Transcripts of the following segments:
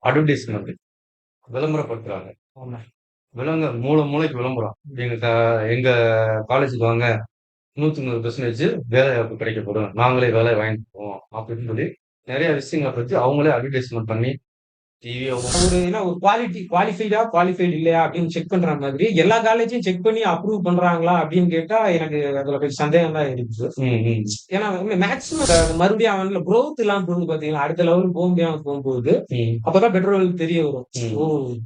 Advertisement விளம்பரப்படுத்துறாங்க. ஆமா. மூலைக்கு விளம்பரம். எங்க காலேஜுக்கு வாங்க. 100% வேலை வாய்ப்பு கிடைக்கப்படும். நாங்களே வேலை வாங்கி தருவோம். அப்படின்னு சொல்லி நெறைய விஷயங்கள பத்தி அவங்களே அட்வர்டைஸ்மென்ட் பண்ணி டிவியாவும் ஏன்னா ஒரு குவாலிஃபைடு இல்லையா அப்படின்னு செக் பண்ற மாதிரி எல்லா காலேஜையும் செக் பண்ணி அப்ரூவ் பண்றாங்களா அப்படின்னு கேட்டா எனக்கு அதுல கொஞ்சம் சந்தேகம் தான் இருக்குது. ம், ம், ஏன்னா மேக்ஸிமம் மறுபடியும் அவன்ல growth எல்லாம் போகுது பாத்தீங்களா, அடுத்த லெவலுக்கு போக முடியாம போகும்போது ம், அப்பதான் பெற்றோர்களுக்கு தெரிய வரும். ஓ, ம்,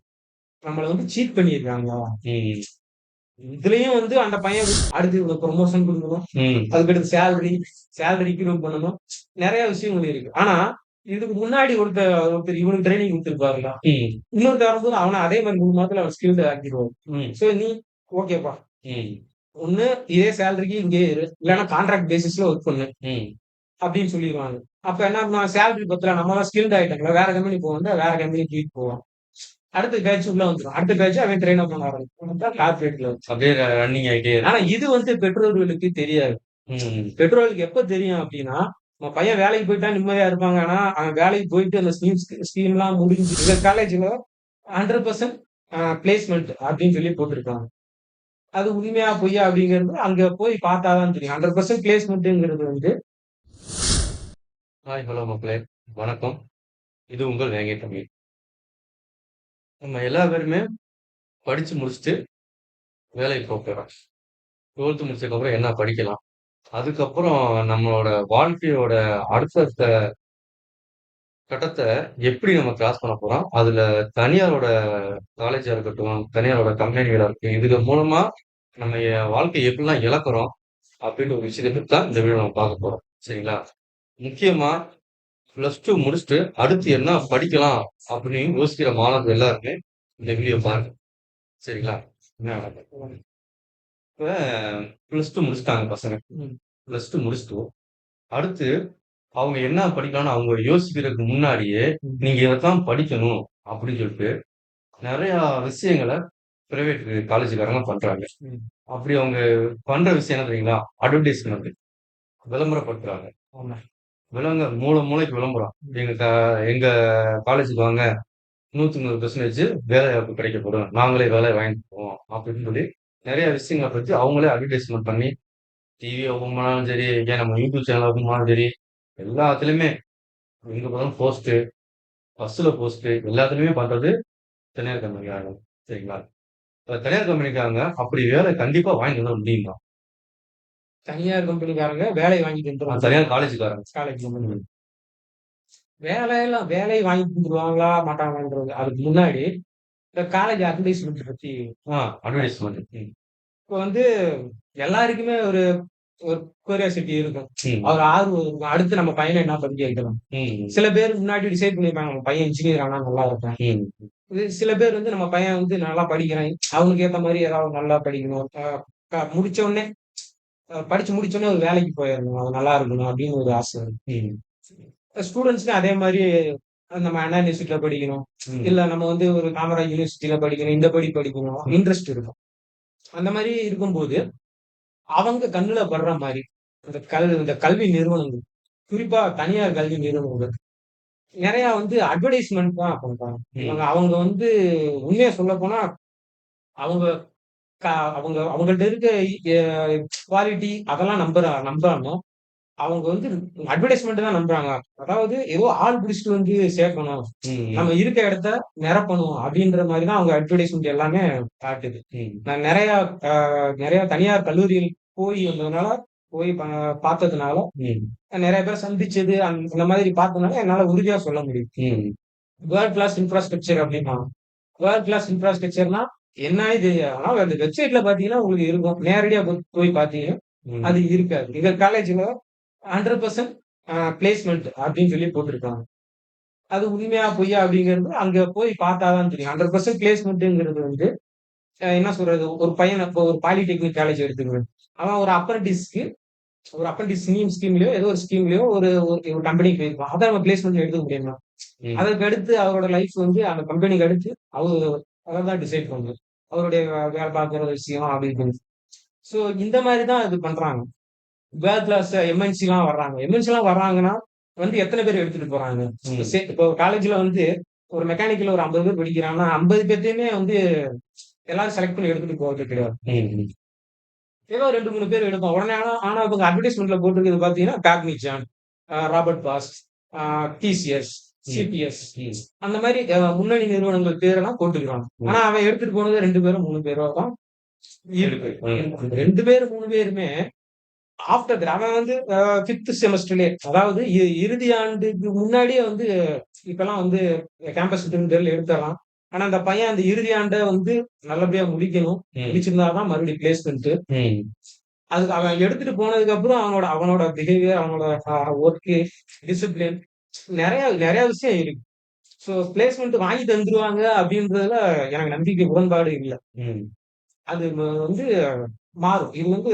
நம்மள வந்து சீட் பண்ணியிருக்காங்க. ம், இதுலயும் வந்து அந்த பையன் அடுத்து இவ்வளவு ப்ரொமோஷன் கொடுக்கணும், ம், அதுக்கடுத்து சேலரி இன்க்ரிமெண்ட் பண்ணணும், நிறைய விஷயங்கள் இருக்கு. ஆனா இதுக்கு முன்னாடி ஒருத்தர் இவனுக்கு ட்ரைனிங் கொடுத்துருப்பாருல, ம், இன்னொருத்தர் வரும்போது அவனை அதே மாதிரி 3 மாதத்துல அவன் ஸ்கில்டு ஆக்கிடுவான். ம், சோ நீ ஓகேப்பா, ம், ஒண்ணு இதே சேலரிக்கு இங்கே இரு, இல்லைன்னா கான்ட்ராக்ட் பேசிஸ்ல ஒர்க் பண்ணு ம். அப்படின்னு சொல்லிடுவாங்க. அப்ப என்ன பண்ணுவான், சேலரி பத்தல, நம்ம தான் ஸ்கில்ட் ஆயிட்டாங்களா, வேற கம்பெனி போவாங்க, வேற கம்பெனி தூக்கிட்டு போவான். அடுத்த பேட்ச் உள்ள வந்துடும், அடுத்த பேட்ச் அவன் ட்ரெயின் அப் பண்ண ஆரம்பிக்கும் கார்பரேட்ல. அப்படியே ரன்னிங் ஆயிட்டே ஆனா இருக்கும். இது வந்து பெற்றோர்களுக்கு தெரியாது. ம், பெற்றோர்களுக்கு எப்ப தெரியும் அப்படின்னா, நம்ம பையன் வேலைக்கு போயிட்டா நிம்மதியா இருப்பாங்க. ஆனா அவன் வேலைக்கு போயிட்டு அந்த ஸ்கீம் எல்லாம் முடிஞ்சு எங்க காலேஜ்ல 100% பிளேஸ்மெண்ட் அப்படின்னு சொல்லி போட்டிருக்காங்க. அது உண்மையா பொய்யா அப்படிங்கிறது அங்க போய் பார்த்தாதான் தெரியும். 100% பிளேஸ்மெண்ட்ங்கிறது வந்து ஹாய் ஹலோ மக்களே, வணக்கம். இது உங்கள் வேங்கை தமிழ். நம்ம எல்லா பேருமே படிச்சு முடிச்சுட்டு வேலைக்கு போகிறோம். 12th முடிச்சதுக்கப்புறம் என்ன படிக்கலாம், அதுக்கப்புறம் நம்மளோட வாழ்க்கையோட அடுத்தடுத்த கட்டத்த எப்படி நம்ம கிராஸ் பண்ண போறோம், அதுல தனியாரோட காலேஜா இருக்கட்டும், தனியாரோட கம்பெனிகளா இருக்கட்டும், இதுக்கு மூலமா நம்ம வாழ்க்கையை எப்படிலாம் இழக்கிறோம் அப்படின்ற ஒரு விஷயத்தை பத்தி தான் இந்த வீடியோ நம்ம பார்க்க போறோம். சரிங்களா? முக்கியமா +2 முடிச்சுட்டு அடுத்து என்ன படிக்கலாம் அப்படின்னு யோசிக்கிற மாணவர்கள் எல்லாருமே இந்த வீடியோ பாருங்க. சரிங்களா? என்ன நடக்கும்? இப்ப +2 முடிச்சுட்டாங்க பசங்க. ம், +2 முடிச்சுட்டு அடுத்து அவங்க என்ன படிக்கலாம்னு அவங்க யோசிக்கிறதுக்கு முன்னாடியே, ம், நீங்க இதத்தான் படிக்கணும் அப்படின்னு சொல்லிட்டு நெறையா விஷயங்கள பிரைவேட் காலேஜ்காரங்க பண்றாங்க. ம். அப்படி அவங்க பண்ற விஷயம் என்ன தெரியுங்களா? அட்வர்டைஸ்மென்ட் விளம்பரப்படுத்துறாங்க. ஆமா. மூலைக்கு விளம்பரம். ம், எங்க காலேஜுக்கு வாங்க. 100% வேலை வாய்ப்பு கிடைக்கப்படும். நாங்களே வேலை வாங்கி தருவோம். அப்படின்னு சொல்லி நெறைய விஷயங்கள பத்தி அவங்களே அட்வர்டைஸ்மென்ட் பண்ணி டிவி ஓப்பன் பண்ணாலும் சரி, ஏன் நம்ம யூடியூப் சேனல் ஓப்பன் பண்ணாலும் சரி, எல்லாத்துலயுமே எங்க பார்த்தாலும் போஸ்ட்டு, பஸ்ஸுல போஸ்ட்டு எல்லாத்துலயுமே பண்றது தனியார் கம்பெனிக்காரங்க. சரிங்களா? தனியார் கம்பெனிக்காரங்க அப்படி வேலை கண்டிப்பா வாங்கி தந்துட முடியுமா? தனியார் கம்பெனிக்காரங்க வேலை வாங்கி தந்துட தனியார் முடியுமா? காலேஜுக்காரங்க. காலேஜ் கம்பெனி ம். வேலை வாங்கி தந்துருவாங்களா மாட்டாங்களான்றது அதுக்கு முன்னாடி இந்த காலேஜ் அட்வர்டைஸ்மெண்ட் பத்தி. அட்வர்டைஸ்மென்ட். ம். இப்ப வந்து எல்லாருக்குமே ஒரு ஒரு கியூரியாசிட்டி இருக்கும். ம். ஒரு ஆர்வம் இருக்கும். அடுத்து நம்ம பையன என்ன படிக்க வைக்கலாம். ம். சில பேர் முன்னாடி டிசைட் பண்ணிருப்பாங்க, நம்ம பையன் இன்ஜினியர் ஆனா நல்லா இருக்கும். ம். இது சில பேர் வந்து நம்ம பையன் வந்து நல்லா படிக்கிறான், அவனுக்கு ஏத்த மாரி ஏதாவது நல்லா படிக்கணும். அ க முடிச்ச உடனே படிச்சு முடிச்ச உடனே ஒரு வேலைக்கு போயிரணும். அது நல்லா இருக்கணும் அப்படின்னு ஒரு ஆசை இருக்கும். ம். ஸ்டூடண்ட்ஸ்க்கும் அதே மாரி நம்ம அண்ணா யூனிவர்சிட்டில படிக்கணும். ம். இல்ல நம்ம வந்து ஒரு காமராஜ் யூனிவர்சிட்டில படிக்கணும். இந்த படிக்கணும். இன்ட்ரெஸ்ட் இருக்கும். அந்த மாரி இருக்கும்போது, அவங்க கண்ணுல படுற மாரி இந்த கல்வி நிறுவனங்கள், குறிப்பா தனியார் கல்வி நிறுவனங்கள் நெறைய வந்து அட்வர்டைஸ்மென்ட் தான் பண்றாங்க. ம். அவங்க வந்து உண்மைய சொல்லப்போனா, அவங்க க அவங்க அவங்கள்ட்ட இருக்க எ குவாலிட்டி அதெல்லாம் நம்பாம அவங்க வந்து அட்வர்டைஸ்மென்ட் தான் நம்புறாங்க. அதாவது ஏதோ ஆள் புடிச்சுட்டு வந்து சேர்க்கணும். ம். நம்ம இருக்க இடத்த நிரப்பணும் அப்படின்ற மாரி தான் அவங்க அட்வர்டைஸ்மென்ட் எல்லாமே காட்டுது. ம். நான் அ நெறைய தனியார் கல்லூரிகள் போய் வந்ததுனால, போய் பார்த்ததுனால, ம். நெறைய பேர சந்திச்சது, அந்த மாதிரி பார்த்ததுனால என்னால உறுதியா சொல்ல முடியுது. ம். வேர்ல்ட் கிளாஸ் இன்ஃப்ராஸ்ட்ரக்சர் அப்படிம்பாங்க. வேர்ல்ட் கிளாஸ் இன்ஃப்ராஸ்ட்ரக்சர்னா என்னன்னே தெரியாது. ஆனா அந்த வெப்சைட்ல பார்த்தீங்கன்னா உங்களுக்கு இருக்கும். நேரடியா போய் பார்த்தீங்கன்னா, ம். அது இருக்காது. எங்க காலேஜ்ல 100% பிளேஸ்மெண்ட் அப்படின்னு சொல்லி போட்டிருக்காங்க. அது உண்மையா பொய்யா அப்படிங்கிறது அங்க போய் பார்த்தா தான் தெரியும். 100% பிளேஸ்மென்ட்ங்கிறது வந்து என்ன சொல்றது? ஒரு பையன் இப்போ ஒரு பாலிடெக்னிக் காலேஜ் எடுத்துக்குவேன். அவன் ஒரு அப்ரண்டிஸ் ஸ்கீம்லயோ ஏதோ ஒரு ஸ்கீம்லயோ ஒரு ஒரு ஒரு கம்பெனிக்கு போயிருப்பான். அத நம்ம பிளேஸ்மென்ட்ல எடுத்துக்க முடியுமா? ம். அதற்கு அடுத்து அவரோட லைஃப் வந்து அந்த கம்பெனிக்கு அடுத்து அவரு அததான் டிசைட் பண்ணுது. அவருடைய வேலை பார்க்கிற விஷயம் அப்படி இப்படின்னு. சோ இந்த மாரி தான் இது பண்றாங்க. வேர்ல்ட் கிளாஸ் எம்என்சிலாம் வர்றாங்க. எம்என்சிலாம் வர்றாங்கன்னா வந்து எத்தன பேர் எடுத்துட்டு போறாங்க? ம். இப்போ காலேஜ்ல வந்து ஒரு மெக்கானிக்கல்ல ஒரு 50 பேர் படிக்கிறாங்கன்னா, 50 பேத்தையுமே வந்து எல்லாரும் செலக்ட் பண்ணி எடுத்துட்டு போறது கிடையாது. ம். ஏதோ 2, 3 பேர் எடுப்போம். உடனே ஆனா ஆனா இவங்க அட்வர்டைஸ்மென்ட்ல போட்டிருக்கிறது பார்த்தீங்கன்னா, காக்னிஜான், ராபர்ட் பாஸ், அ டிசிஎஸ், ம். சிடிஎஸ் ம். அந்த மாரி முன்னணி நிறுவனங்கள் பேரெல்லாம் போட்டுக்கிறாங்க. ம். ஆனா அவன் எடுத்துட்டு போனது 2 பேரோ, 3 பேரோ தான் இருக்கு. ம். அந்த 2 பேர், 3 பேருமே ஆஃப்டர் தட் அவன் வந்து 5த் செமஸ்டர்லயே அதாவது இறுதி ஆண்டுக்கு முன்னாடியே வந்து இப்பல்லாம் வந்து கேம்பஸ் இன்டர்வியூ பேர்ல எடுத்துர்றான். ஆனா அந்த பையன் அந்த இறுதி ஆண்ட வந்து நல்லபடியா முடிக்கணும். ம். முடிச்சிருந்தா தான் மறுபடியும் பிளேஸ்மென்ட். ம். அதுக்கு அவன் எடுத்துட்டு போனதுக்கு அப்புறம் அவனோட அவனோட பிஹேவியர், அவனோட வொர்க் டிசிப்ளின் நெறைய நெறைய விஷயம் இருக்கு. சோ பிளேஸ்மென்ட் வாங்கி தந்துருவாங்க அப்படின்றதுல எனக்கு நம்பிக்கை உடன்பாடு இல்ல. ம். அது வந்து மாறும். இது வந்து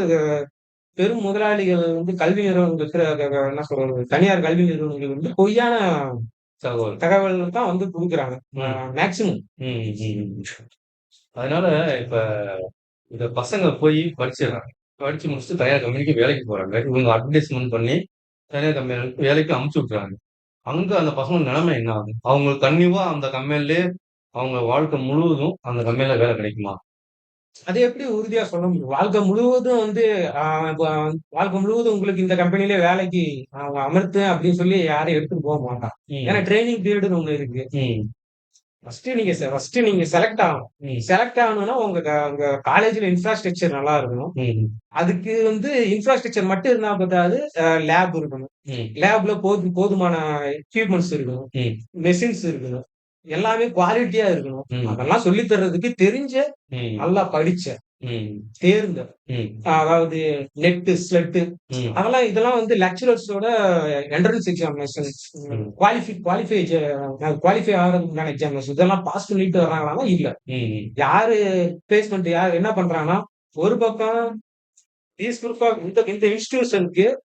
பெரும் முதலாளிகள் வந்து கல்வி நிறுவனங்கள் இருக்கிற என்ன சொல்றது? தனியார் கல்வி நிறுவனங்கள் வந்து பொய்யான தகவல். தகவல்கள் தான் வந்து குடுக்குறாங்க. ம். மேக்ஸிமம். ம். ம். அதனால இப்ப இந்த பசங்க போய் படிச்சிடுறாங்க. படிச்சு முடிச்சுட்டு தனியார் கம்பெனிக்கு வேலைக்கு போறாங்க. இவங்க அட்வர்டைஸ்மென்ட் பண்ணி தனியார் கம்பெனிகளுக்கு வேலைக்கு அனுப்பிச்சு விட்டுறாங்க. அங்க அந்த பசங்க நிலைமை என்ன ஆகும்? அவங்க கன்டினியூவா அந்த கம்பெனிலயே அவங்க வாழ்க்கை முழுவதும் அந்த கம்பெனில வேலை கிடைக்குமா? அது எப்படி உறுதியா சொல்ல முடியும்? வாழ்க்கை முழுவதும் வந்து அ இப்ப வாழ்க்கை முழுவதும் உங்களுக்கு இந்த கம்பெனிலே வேலைக்கு அமர்த்துவேன் அப்படின்னு சொல்லி யாரையும் எடுத்துட்டு போ மாட்டான். ஏன்னா ம். ட்ரெய்னிங் பீரியடுன்னு ஒண்ணு இருக்கு. ம். ஃபர்ஸ்ட் நீங்க செலக்ட் ஆகணும். ம். செலக்ட் ஆகணும்னா உங்க காலேஜ்ல இன்ஃப்ராஸ்ட்ரக்சர் நல்லா இருக்கணும். ம். அதுக்கு வந்து இன்ஃப்ராஸ்ட்ரக்சர் மட்டும் இருந்தா பத்தாது. லேப் இருக்கணும். ம். லேப்ல போதுமான எக்யூப்மென்ட்ஸ் இருக்கணும். ம். மெஷின்ஸ் இருக்கணும். எல்லாமே குவாலிட்டியா இருக்கணும். ம். அதெல்லாம் சொல்லி தர்றதுக்கு தெரிஞ்ச, ம். நல்லா படிச்ச, ம். தேர்ந்த, ம். அதாவது நெட்டு, ஸ்லெட்டு ம். இதெல்லாம் வந்து லெக்சரர்ஸோட என்ட்ரன்ஸ் எக்ஸாமினேஷன் ம். குவாலிஃபை ஆகுறதுக்கு உண்டான எக்ஸாமினேஷன் இதெல்லாம் பாஸ் பண்ணிட்டு வர்றாங்களான்னா இல்ல. ம். யாரு பிளேஸ்மென்ட் யார் என்ன பண்றாங்கன்னா, ஒரு பக்கம் தீஸ் குரூப் ஆஃப்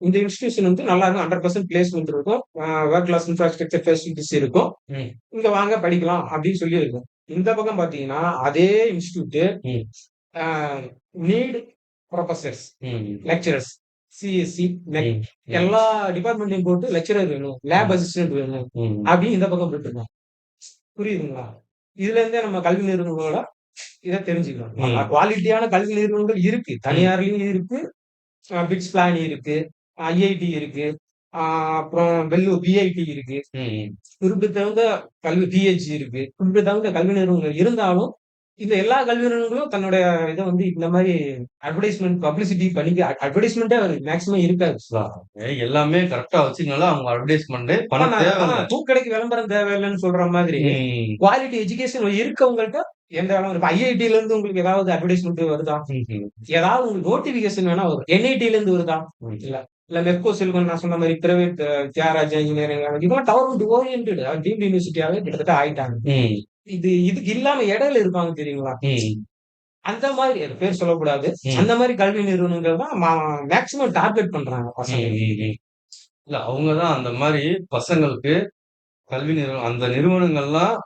இந்த இன்ஸ்டிடியூஷன் வந்து நல்லா இருக்கும். 100% பிளேஸ்மென்ட் இருக்கும். வேர்ல்ட் கிளாஸ் இன்ஃப்ராஸ்ட்ரக்சர் ஃபெசிலிட்டிஸ் இருக்கும். ம். இங்க வாங்க படிக்கலாம் அப்படின்னு சொல்லி இருக்கும். இந்த பக்கம் பார்த்தீங்கன்னா, அதே இன்ஸ்டிடியூட் ம். அ நீட் புரொஃபசர்ஸ், ம். லெக்சரர்ஸ், சிஎஸ்சி, நெட் ம். ம். எல்லா டிபார்ட்மெண்ட்லயும் போட்டு லெக்சரர் வேணும், லேப் ம். அசிஸ்டன்ட் வேணும் ம். அப்படின்னு இந்த பக்கம் போட்டுருக்காங்க. புரியுதுங்களா? இதுல இருந்தே நம்ம கல்வி நிறுவனங்களோட இத தெரிஞ்சுக்கலாம். ம். குவாலிட்டியான கல்வி நிறுவனங்கள் இருக்கு. ம். தனியார்லயும் இருக்கு. பிட்ஸ் பிளான் இருக்கு. ஐஐடி இருக்கு. அ அப்புறம் வெள்ளூர் விஐடி இருக்கு. ம். குறிப்பிட்ட கல்வி பிஹெச்டி இருக்கு. குறிப்பிட்ட கல்வி நிறுவனங்கள் இருந்தாலும், இந்த எல்லா கல்வி நிறுவனங்களும் தன்னுடைய இத வந்து இந்த மாரி அட்வர்டைஸ்மென்ட் பப்ளிசிட்டி பண்ணிக்க அட்வர்டைஸ்மென்ட்டே மேக்ஸிமம் இருக்காது. எல்லாமே கரெக்ட்டா வச்சுக்கனால அவங்க அட்வர்டைஸ்மென்ட் பண்ண தேவையில்ல. பூக்கடைக்கு விளம்பரம் தேவையில்லன்னு சொல்ற மாதிரி, ம். குவாலிட்டி எஜுகேஷன் இருக்கவங்கள்ட்ட எந்த விளம்பரம் இப்ப ஐஐடில இருந்து உங்களுக்கு ஏதாவது அட்வர்டைஸ்மென்ட் வருதா? ம்ஹ்ம். ஏதாவது உங்களுக்கு நோட்டிஃபிகேஷன் வேணா வரும். என்ஐடில இருந்து வருதா? ம். இல்ல. இல்ல மெப்கோ சில்வன் நான் சொன்ன மாரி பிரைவேட் தியாகராஜா இன்ஜினியரிங் இதெல்லாம் கவர்ன்மென்ட் ஓரியன்டட் டீம்டு யூனிவர்சிட்டியாவே கிட்டத்தட்ட ஆயிட்டாங்க. ம். இதுக்கு இல்லாம இடையில இருப்பாங்க தெரியுங்களா? ம். அந்த மாரி அது பேர் சொல்லக்கூடாது. ம். அந்த மாரி கல்வி நிறுவனங்கள் தான் மேக்ஸிமம் டார்கெட் பண்றாங்க ம். பசங்க. ம். இல்ல அவங்க தான் அந்த மாரி பசங்களுக்கு கல்வி அந்த நிறுவனங்கள்லாம்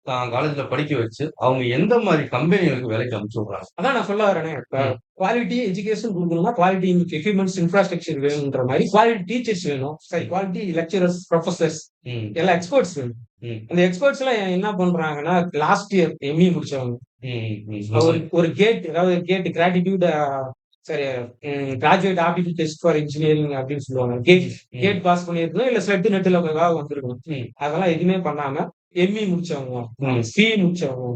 தான் காலேஜ்ல படிக்க வச்சு, அவங்க எந்த மாரி கம்பெனிகளுக்கு வேலைக்கு அனுப்பிச்சு விடுறாங்க? அதான் நான் சொல்ல வரேனே. இப்ப ம். குவாலிட்டி எஜுகேஷன் குடுக்கணும்னா, குவாலிட்டி எக்யூப்மென்ட்ஸ், இன்ஃப்ராஸ்ட்ரக்சர் வேணும்ன்ற மாரி, குவாலிட்டி டீச்சர்ஸ் வேணும். சரி ம். குவாலிட்டி லெக்சரர்ஸ், புரொஃபசர்ஸ் ம். எல்லா எக்ஸ்பர்ட்ஸ் வேணும். ம். அந்த எக்ஸ்பர்ட்ஸ்லாம் என்ன பண்றாங்கன்னா, லாஸ்ட் இயர் எம்.இ முடிச்சவங்க. ம். ம். ஒரு ஒரு கேட் அதாவது கேட் கிராட்டிட்யூட் சரி graduate aptitude test for engineering அப்படின்னு சொல்லுவாங்க. ம். கேட் பாஸ் பண்ணியிருக்கணும். இல்ல ஸ்லெட் நெட்ல வந்திருக்கணும். ம். அதெல்லாம் எதுவுமே பண்ணாம எம்.இ முடிச்சவங்க, ம். சி முடிச்சவங்க.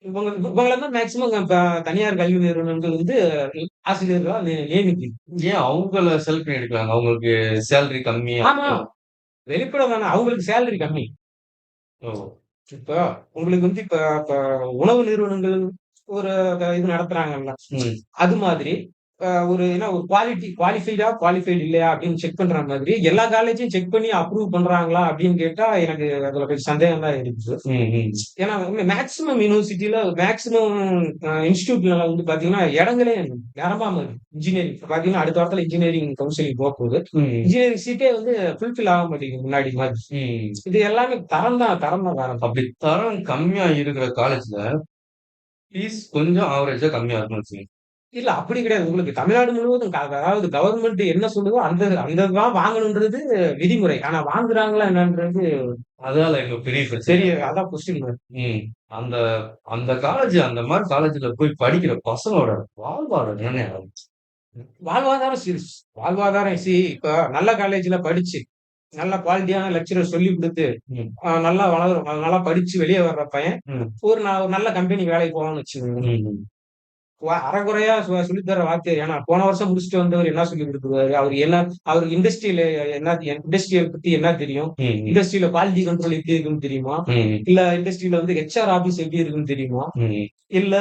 இவங்கள தான் மேக்ஸிமம் தனியார் கல்வி நிறுவனங்கள் வந்து ஆசிரியர்களா நியமிக்குது. ஏன் அவங்கள செலக்ட் பண்ணி எடுக்குறாங்க? அவங்களுக்கு சேலரி கம்மியா ஆமா. வெளிப்படையா தானே அவங்களுக்கு சேலரி கம்மி. ஓ! இப்ப உங்களுக்கு வந்து இப்ப இப்ப உணவு நிறுவனங்கள் ஒரு இது நடத்துறாங்கல்ல. ம். அது மாதிரி ஒரு ஒரு குவாலிஃபைட் இல்லையா அப்படின்னு செக் பண்ற மாதிரி எல்லா காலேஜையும் செக் பண்ணி அப்ரூவ் பண்றாங்களா அப்படின்னு கேட்டா எனக்கு அதுல கொஞ்சம் சந்தேகம் தான் இருக்குது. ம். ம். ஏன்னா மேக்ஸிமம் யூனிவர்சிட்டில மேக்ஸிமம் இன்ஸ்டிடியூட்ல வந்து பாத்தீங்கன்னா இடங்களே நிரம்பாம இருக்கு. இன்ஜினியரிங் பாத்தீங்கன்னா அடுத்த வாரத்துல இன்ஜினியரிங் கவுன்சிலிங் போகுது. ம். இன்ஜினியரிங் சீட்டே வந்து ஃபுல்ஃபில் ஆக மாட்டேங்குது முன்னாடி மாதிரி. ம். இது எல்லாமே தரம் தான் வேற. அப்படி தரம் கம்மியா இருக்கிற காலேஜ்ல, ஃபீஸ் கொஞ்சம் ஆவரேஜா கம்மியா இருக்கும்னு வச்சுக்கங்க. இல்ல அப்படி கிடையாது. உங்களுக்கு தமிழ்நாடு முழுவதும் அதாவது கவர்மெண்ட் என்ன சொல்லுதோ அந்த தான் வாங்கணும்ன்றது விதிமுறை. ஆனா வாங்குறாங்களா என்னன்றது அதனால எங்க பெரிய பிரச்சனை. அதான் கொஸ்டின் மார்க். ம். அந்த அந்த அந்த மாரி காலேஜ்ல போய் படிக்கிற பசங்களோட வாழ்வாதாரம் என்னன்னே வாழ்வாதாரம் வாழ்வாதாரம் இப்ப நல்ல காலேஜ்ல படிச்சு, நல்ல குவாலிட்டியான லெக்சரர் சொல்லிக் குடுத்து, ம். நல்லா நல்லா படிச்சு வெளிய வர்ற பையன், ம். ஒரு நல்ல கம்பெனி வேலைக்கு போவான்னு வச்சுக்கோங்க. ம். அரைகுறையா சொல்லி தர வாத்தியார். ஏன்னா போன வருஷம் முடிச்சுட்டு வந்தவர் என்ன சொல்லிக் குடுக்குறாரு? அவருக்கு இண்டஸ்ட்ரியல் பத்தி என்ன தெரியும்? ம். இண்டஸ்ட்ரியில குவாலிட்டி கண்ட்ரோல் எப்படி இருக்குன்னு தெரியுமா? ம். இல்ல இண்டஸ்ட்ரியில வந்து ஹெச்ஆர் ஆபீஸ் எப்படி இருக்குன்னு தெரியுமா? ம். இல்ல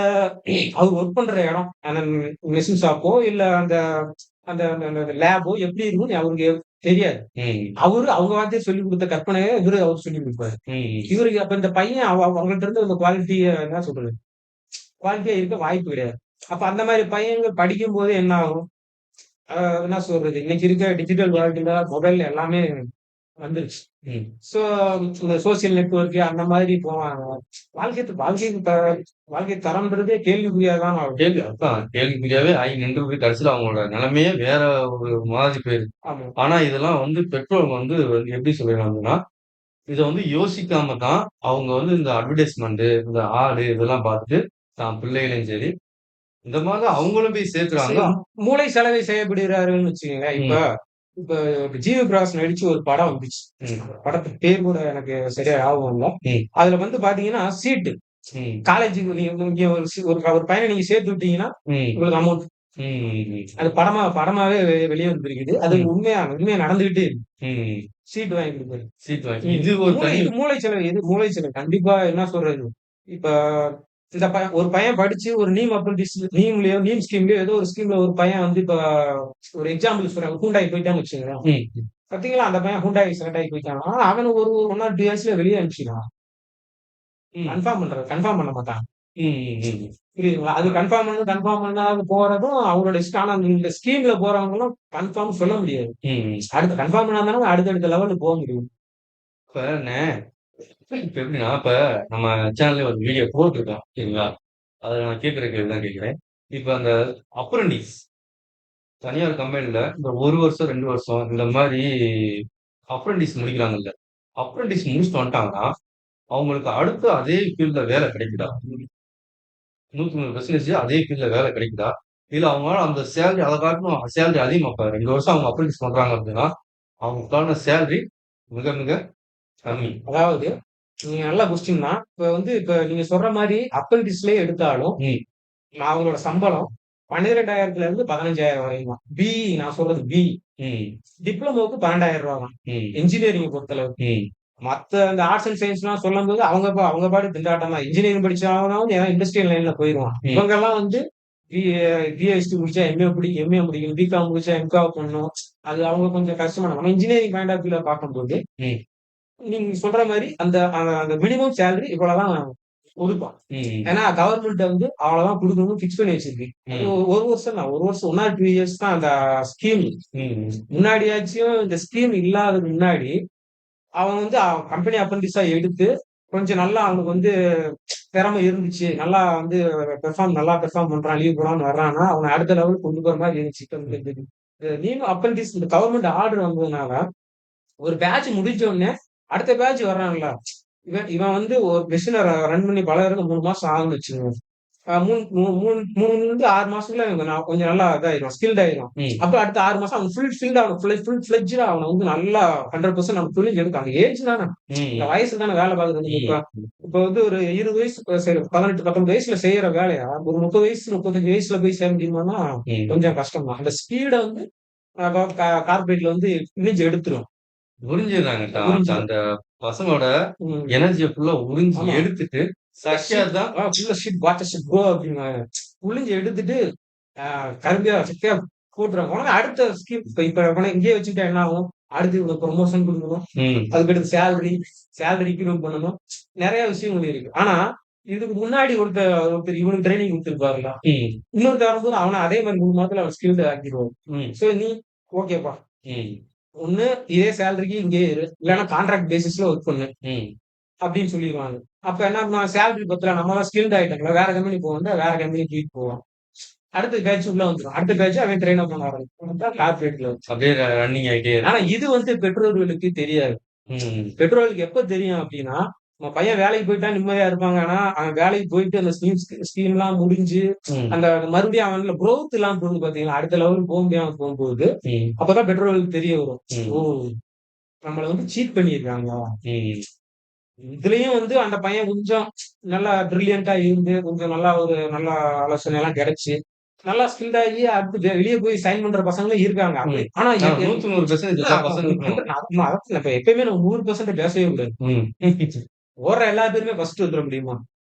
அவர் ஒர்க் பண்ற இடம், அந்த மெஷின் ஷாப்போ, இல்ல அந்த அந்த அந்த லேபோ எப்படி இருக்கும்னு அவருக்கு தெரியாது. ம். அவங்க வாத்தியார் சொல்லிக் குடுத்த கற்பனைய அவர் சொல்லிக் குடுப்பாரு. ம். இவருக்கு அப்ப இந்த பையன் அவங்கள்ட்ட இருந்து அந்த குவாலிட்டிய என்ன சொல்றது? குவாலிட்டியா இருக்க வாய்ப்பு கிடையாது. அப்ப அந்த மாரி பையன்கள் படிக்கும்போது என்ன ஆகும்? அ என்ன சொல்றது? இன்னைக்கு இருக்க டிஜிட்டல் வேர்ல்டுல மொபைல் எல்லாமே வந்துருச்சு. ம். சோ இந்த சோசியல் நெட்வொர்க் அந்த மாதிரி போவாங்க. வாழ்க்கை வாழ்க்கை தரம்ன்றதே கேள்விக்குறியா தான் ஆகும். அதான் கேள்விக்குறியாவே ஆகி நின்றுது. கடைசியில அவங்களோட நிலைமையே வேற ஒரு மாதிரி போயிருது. ஆமா. ஆனா இதெல்லாம் பெற்றோர் எப்படி சொல்லிடுறாங்கன்னா, இத யோசிக்காம தான் அவங்க இந்த அட்வர்டைஸ்மென்ட், இந்த ஆடு இதெல்லாம் பார்த்துட்டு, தான் பிள்ளைகளையும் சரி, இந்த மாரி தான் அவங்களும் போய் சேர்க்கிறாங்க. சரி, மூளை செலவை செய்யப்படுகிறார்கள்ன்னு வச்சுக்கங்களேன். இப்ப ம். இப்ப ஜி.வி. பிரகாஷ் நடிச்ச ஒரு படம் வந்துச்சு. ம். படத்து பேர் கூட எனக்கு சரியா ஞாபகம் இல்ல. ம். அதுல பாத்தீங்கன்னா, சீட்டு. ம். காலேஜுக்கு நீங்க இங்க ஒரு பையன நீங்க சேர்த்து விட்டீங்கன்னா, ம். உங்களுக்கு அமௌண்ட். ம். அது படமாவே வெளிய வந்திருக்குது. அது ம். உண்மையா நடந்துகிட்டே இருக்கு. ம். சீட் வாங்கி குடுக்குறது. சீட் வாங்கி இது ஒரு தனி இது மூளை செலவு. மூளை செலவு. கண்டிப்பா என்ன சொல்றது? இப்ப இந்த ஒரு பையன் படிச்சு ஒரு நீம் அப்ரன்டிஸ் நீம் ஸ்கீம்லயோ ஏதோ ஒரு ஸ்கீம்ல ஒரு பையன் இப்ப ஒரு எக்ஸாம்பிள் சொல்றேன். ஹூண்டாய் போயிட்டான்னு வச்சுக்கங்களேன். ம். பாத்தீங்களா? அந்த பையன் ஹூண்டாய் செலக்ட் ஆகி போயிட்டான்னா, அவன ஒரு 1 ஆர் 2 இயர்ஸ்ல வெளிய அனுப்பிச்சிடுவான். ம். கன்ஃபார்ம் பண்ண மாட்டாங்க. ம். ம். புரியுதுங்களா? அது கன்ஃபார்ம் பண்ணாத போறதும் அவங்களோட இஷ்டம். ஆனா இந்த ஸ்கீம்ல போறவங்களும் கன்ஃபார்ம் சொல்ல முடியாது. ம். அடுத்து கன்ஃபார்ம் பண்ணா தானே அடுத்தடுத்த லெவலுக்கு போக முடியும். இப்ப இப்ப எப்படின்னா, இப்ப நம்ம சேனல்ல ஒரு வீடியோ போட்டுருக்கோம். சரிங்களா? அத நான் கேட்கிற கேள்வி தான் கேட்கிறேன். இப்ப அந்த அப்ரன்டிஸ் தனியார் கம்பெனில இந்த 1 வருஷம், 2 வருஷம் இந்த மாரி அப்ரன்டிஸ் முடிக்கிறாங்கல்ல. அப்ரன்டிஸ் முடிச்சுட்டு வந்துட்டாங்கன்னா, அவங்களுக்கு அடுத்து அதே ஃபீல்ட்ல வேலை கிடைக்குதா? 100% அதே ஃபீல்ட்ல வேலை கிடைக்குதா? இல்ல அவங்களால அந்த சேலரி அத காட்டிலும் சேலரி அதிகமா இப்ப 2 வருஷம் அவங்க அப்ரன்டிஸ் பண்றாங்க அப்படின்னா, அவங்களுக்கான சேலரி மிக மிக கம்மி. அதாவது நீங்க நல்ல கொஸ்டின் தான். இப்ப நீங்க சொல்ற மாரி அப்ரன்டிஸ்லயே எடுத்தாலும், ம். அவங்களோட சம்பளம் 12,000ல இருந்து 15,000 வரையும் தான். நான் சொல்றது பிஇ. ம். டிப்ளமோவுக்கு ரூ. 12,000 தான். ம். இன்ஜினியரிங் பொறுத்தளவு. ம். மத்த இந்த ஆர்ட்ஸ் அண்ட் சயன்ஸ்லாம் சொல்லும்போது அவங்க பாட்டுக்கு திண்டாட்டம் தான். இன்ஜினியரிங் படிச்சவனாவது ஏதாவது இண்டஸ்ட்ரியல் லைன்ல போயிருவான். ம். இவங்கலாம் பி பிஎஸ்டி முடிச்சா எம்ஏ முடிக்கணும். பிகாம் முடிச்சா எம்காம் பண்ணணும். அது அவங்க கொஞ்சம் கஷ்டமான நம்ம இன்ஜினியரிங் பாயிண்ட் ஆஃப் வியூல பார்க்கும்போது, ம். நீங்க சொல்ற மாரி அந்த அந்த மினிமம் சேலரி இவ்வளவுதான் குடுப்பான். ம். ஏன்னா கவர்மெண்ட் அவ்வளவுதான் குடுக்கணும்னு ஃபிக்ஸ் பண்ணி வச்சிருக்கு. அது ம். 1 வருஷம் தான். 1 வருஷம் 1 ஆர் 2 இயர்ஸ் தான் அந்த ஸ்கீம். ம். முன்னாடியாச்சும் இந்த ஸ்கீம் இல்லாததுக்கு முன்னாடி அவன் கம்பெனி அப்ரண்டிஸா எடுத்து கொஞ்சம் நல்லா அவனுக்கு திறமை இருந்துச்சு. நல்லா பெர்ஃபார்ம் பண்றான். லீவ் போடாம வர்றான்னா, அவன அடுத்த லெவலுக்கு கொண்டு போற மாரி இருந்துச்சு. இப்ப நீயும் அப்ரண்டிஸ் இந்த கவர்மெண்ட் ஆர்டர் வந்ததுனால, ஒரு பேட்ச் முடிஞ்ச உடனே அடுத்த பேட்ச் வர்றான்ல. இவன் இவன் ஒரு மெஷின ரன் பண்ணி பழகுறதுக்கு 3 மாசம் ஆகும்னு வச்சுக்கோங்க. 3 6 மாசத்துல நான் கொஞ்சம் நல்லா இதாயிரும். ஸ்கில்ட் ஆயிரும். ம். அப்ப அடுத்த 6 மாசம் அவன் ஃபுல் ஃபிளெட்ஜ்டா அவன நல்லா 100% அவன் புரிஞ்சு எடுக்கும். அந்த ஏஜ் தானே. இந்த ம். வயசு தானே வேலை பார்க்குது. இப்ப ம். இப்ப ஒரு 20 வயசு சரி 18, 19 வயசுல செய்யற வேலைய ஒரு 30 வயசு, 35 வயசுல போய் செய்ய முடியுமான்னா, ம். கொஞ்சம் கஷ்டம் தான். அந்த ஸ்பீட கார்ப்பரேட்ல கிழிஞ்சு எடுத்துரும். உறிஞ்சிடுறாங்கக்கா. உறிஞ்சிரும். அந்த பசங்களோட ம். எனர்ஜிய ஃபுல்லா உறிஞ்சி ஆமா. எடுத்துட்டு, சக்கையா தான் ஃபுல்லா ஷிட் வாட் ஷிட் கோ அப்படின்னுவாங்க. புழிஞ்சு எடுத்துட்டு கரும்பியா சக்கையா போட்டுருவாங்க. உடனே அடுத்த ஸ்கீம் இப்ப உடனே இங்கேயே வச்சுக்கிட்டா என்ன ஆகும்? அடுத்து இவனுக்கு ப்ரமோஷன் குடுக்கணும். ம். அதுக்கடுத்து சேலரி இன்கிரிமெண்ட் பண்ணணும். நெறைய விஷயங்கள் இருக்கு. ஆனா, இதுக்கு முன்னாடி ஒருத்தர் இவனுக்கு ட்ரெய்னிங் குடுத்திருப்பாருல்ல. ம். இன்னொருத்தர் வரும்போது அவன அதே மாரி 3 மாதத்துல அவன் ஸ்கில்டு ஆக்கிருவாரு. ம். சோ நீ ஓகேப்பா. ம். ஒண்ணு இதே சேலரிக்கு இங்கேயே இரு. இல்லன்னா கான்ட்ராக்ட் பேசிஸ்ல ஒர்க் பண்ணு. ம். அப்படின்னு சொல்லிருவாங்க. அப்ப என்ன பண்ணுவான் சேலரி பத்தல நம்ம தான் ஸ்கில்ட் ஆயிட்டோம்ல. வேற கம்பெனி போவோம்னா வேற கம்பெனிக்கு தூக்கிட்டு போவான். அடுத்த பேட்ச் உள்ள வந்துரும். அடுத்த பேட்ச் அவன் ட்ரெயின் அப் பண்ண ஆரம்பிப்பான். கார்ப்பரேட்ல வச்சு. அப்படியே ரன்னிங் ஆயிட்டே ஆனா இருக்கும். இது வந்து பெற்றோர்களுக்கு தெரியாது. ம். பெற்றோர்களுக்கு எப்ப தெரியும் அப்டின்னா, நம்ம பையன் வேலைக்கு போயிட்டா நிம்மதியா இருப்பாங்க. ஆனா, அவன் வேலைக்கு போயிட்டு அந்த ஸ்கீம்லாம் முடிஞ்சு, ம். அந்த மறுபடியும் அவன்ல குரோத் இல்லாம போகுது பார்த்தீங்களா? அடுத்த லெவலுக்கு போ முடியாம போகும்போது, ம். அப்பதான் பெற்றோர்களுக்கு தெரிய வரும். ஓ! ம். நம்மள வந்து சீட் பண்ணியிருக்காங்க. ம். இதுலயும் வந்து அந்த பையன் கொஞ்சம் நல்லா பிரில்லியன்ட்டா இருந்து, கொஞ்சம் நல்லா ஒரு நல்ல ஆலோசனைலாம் கிடைச்சு, நல்லா ஸ்கில்ட் ஆகி அடுத்து வெளிய போய் சைன் பண்ற பசங்களும் இருக்காங்க. ம். அப்படி ஆனா ஆனா எ எ 100க்கு 100% இல்ல எல்லா பசங்களும் இருக்கணும். நான் அதான் இப்ப எப்பயுமே நம்ம 100% பேசவே கூடாது. ம். ஓடுற எல்லா பேருமே ஃபர்ஸ்ட் வந்துர முடியுமா?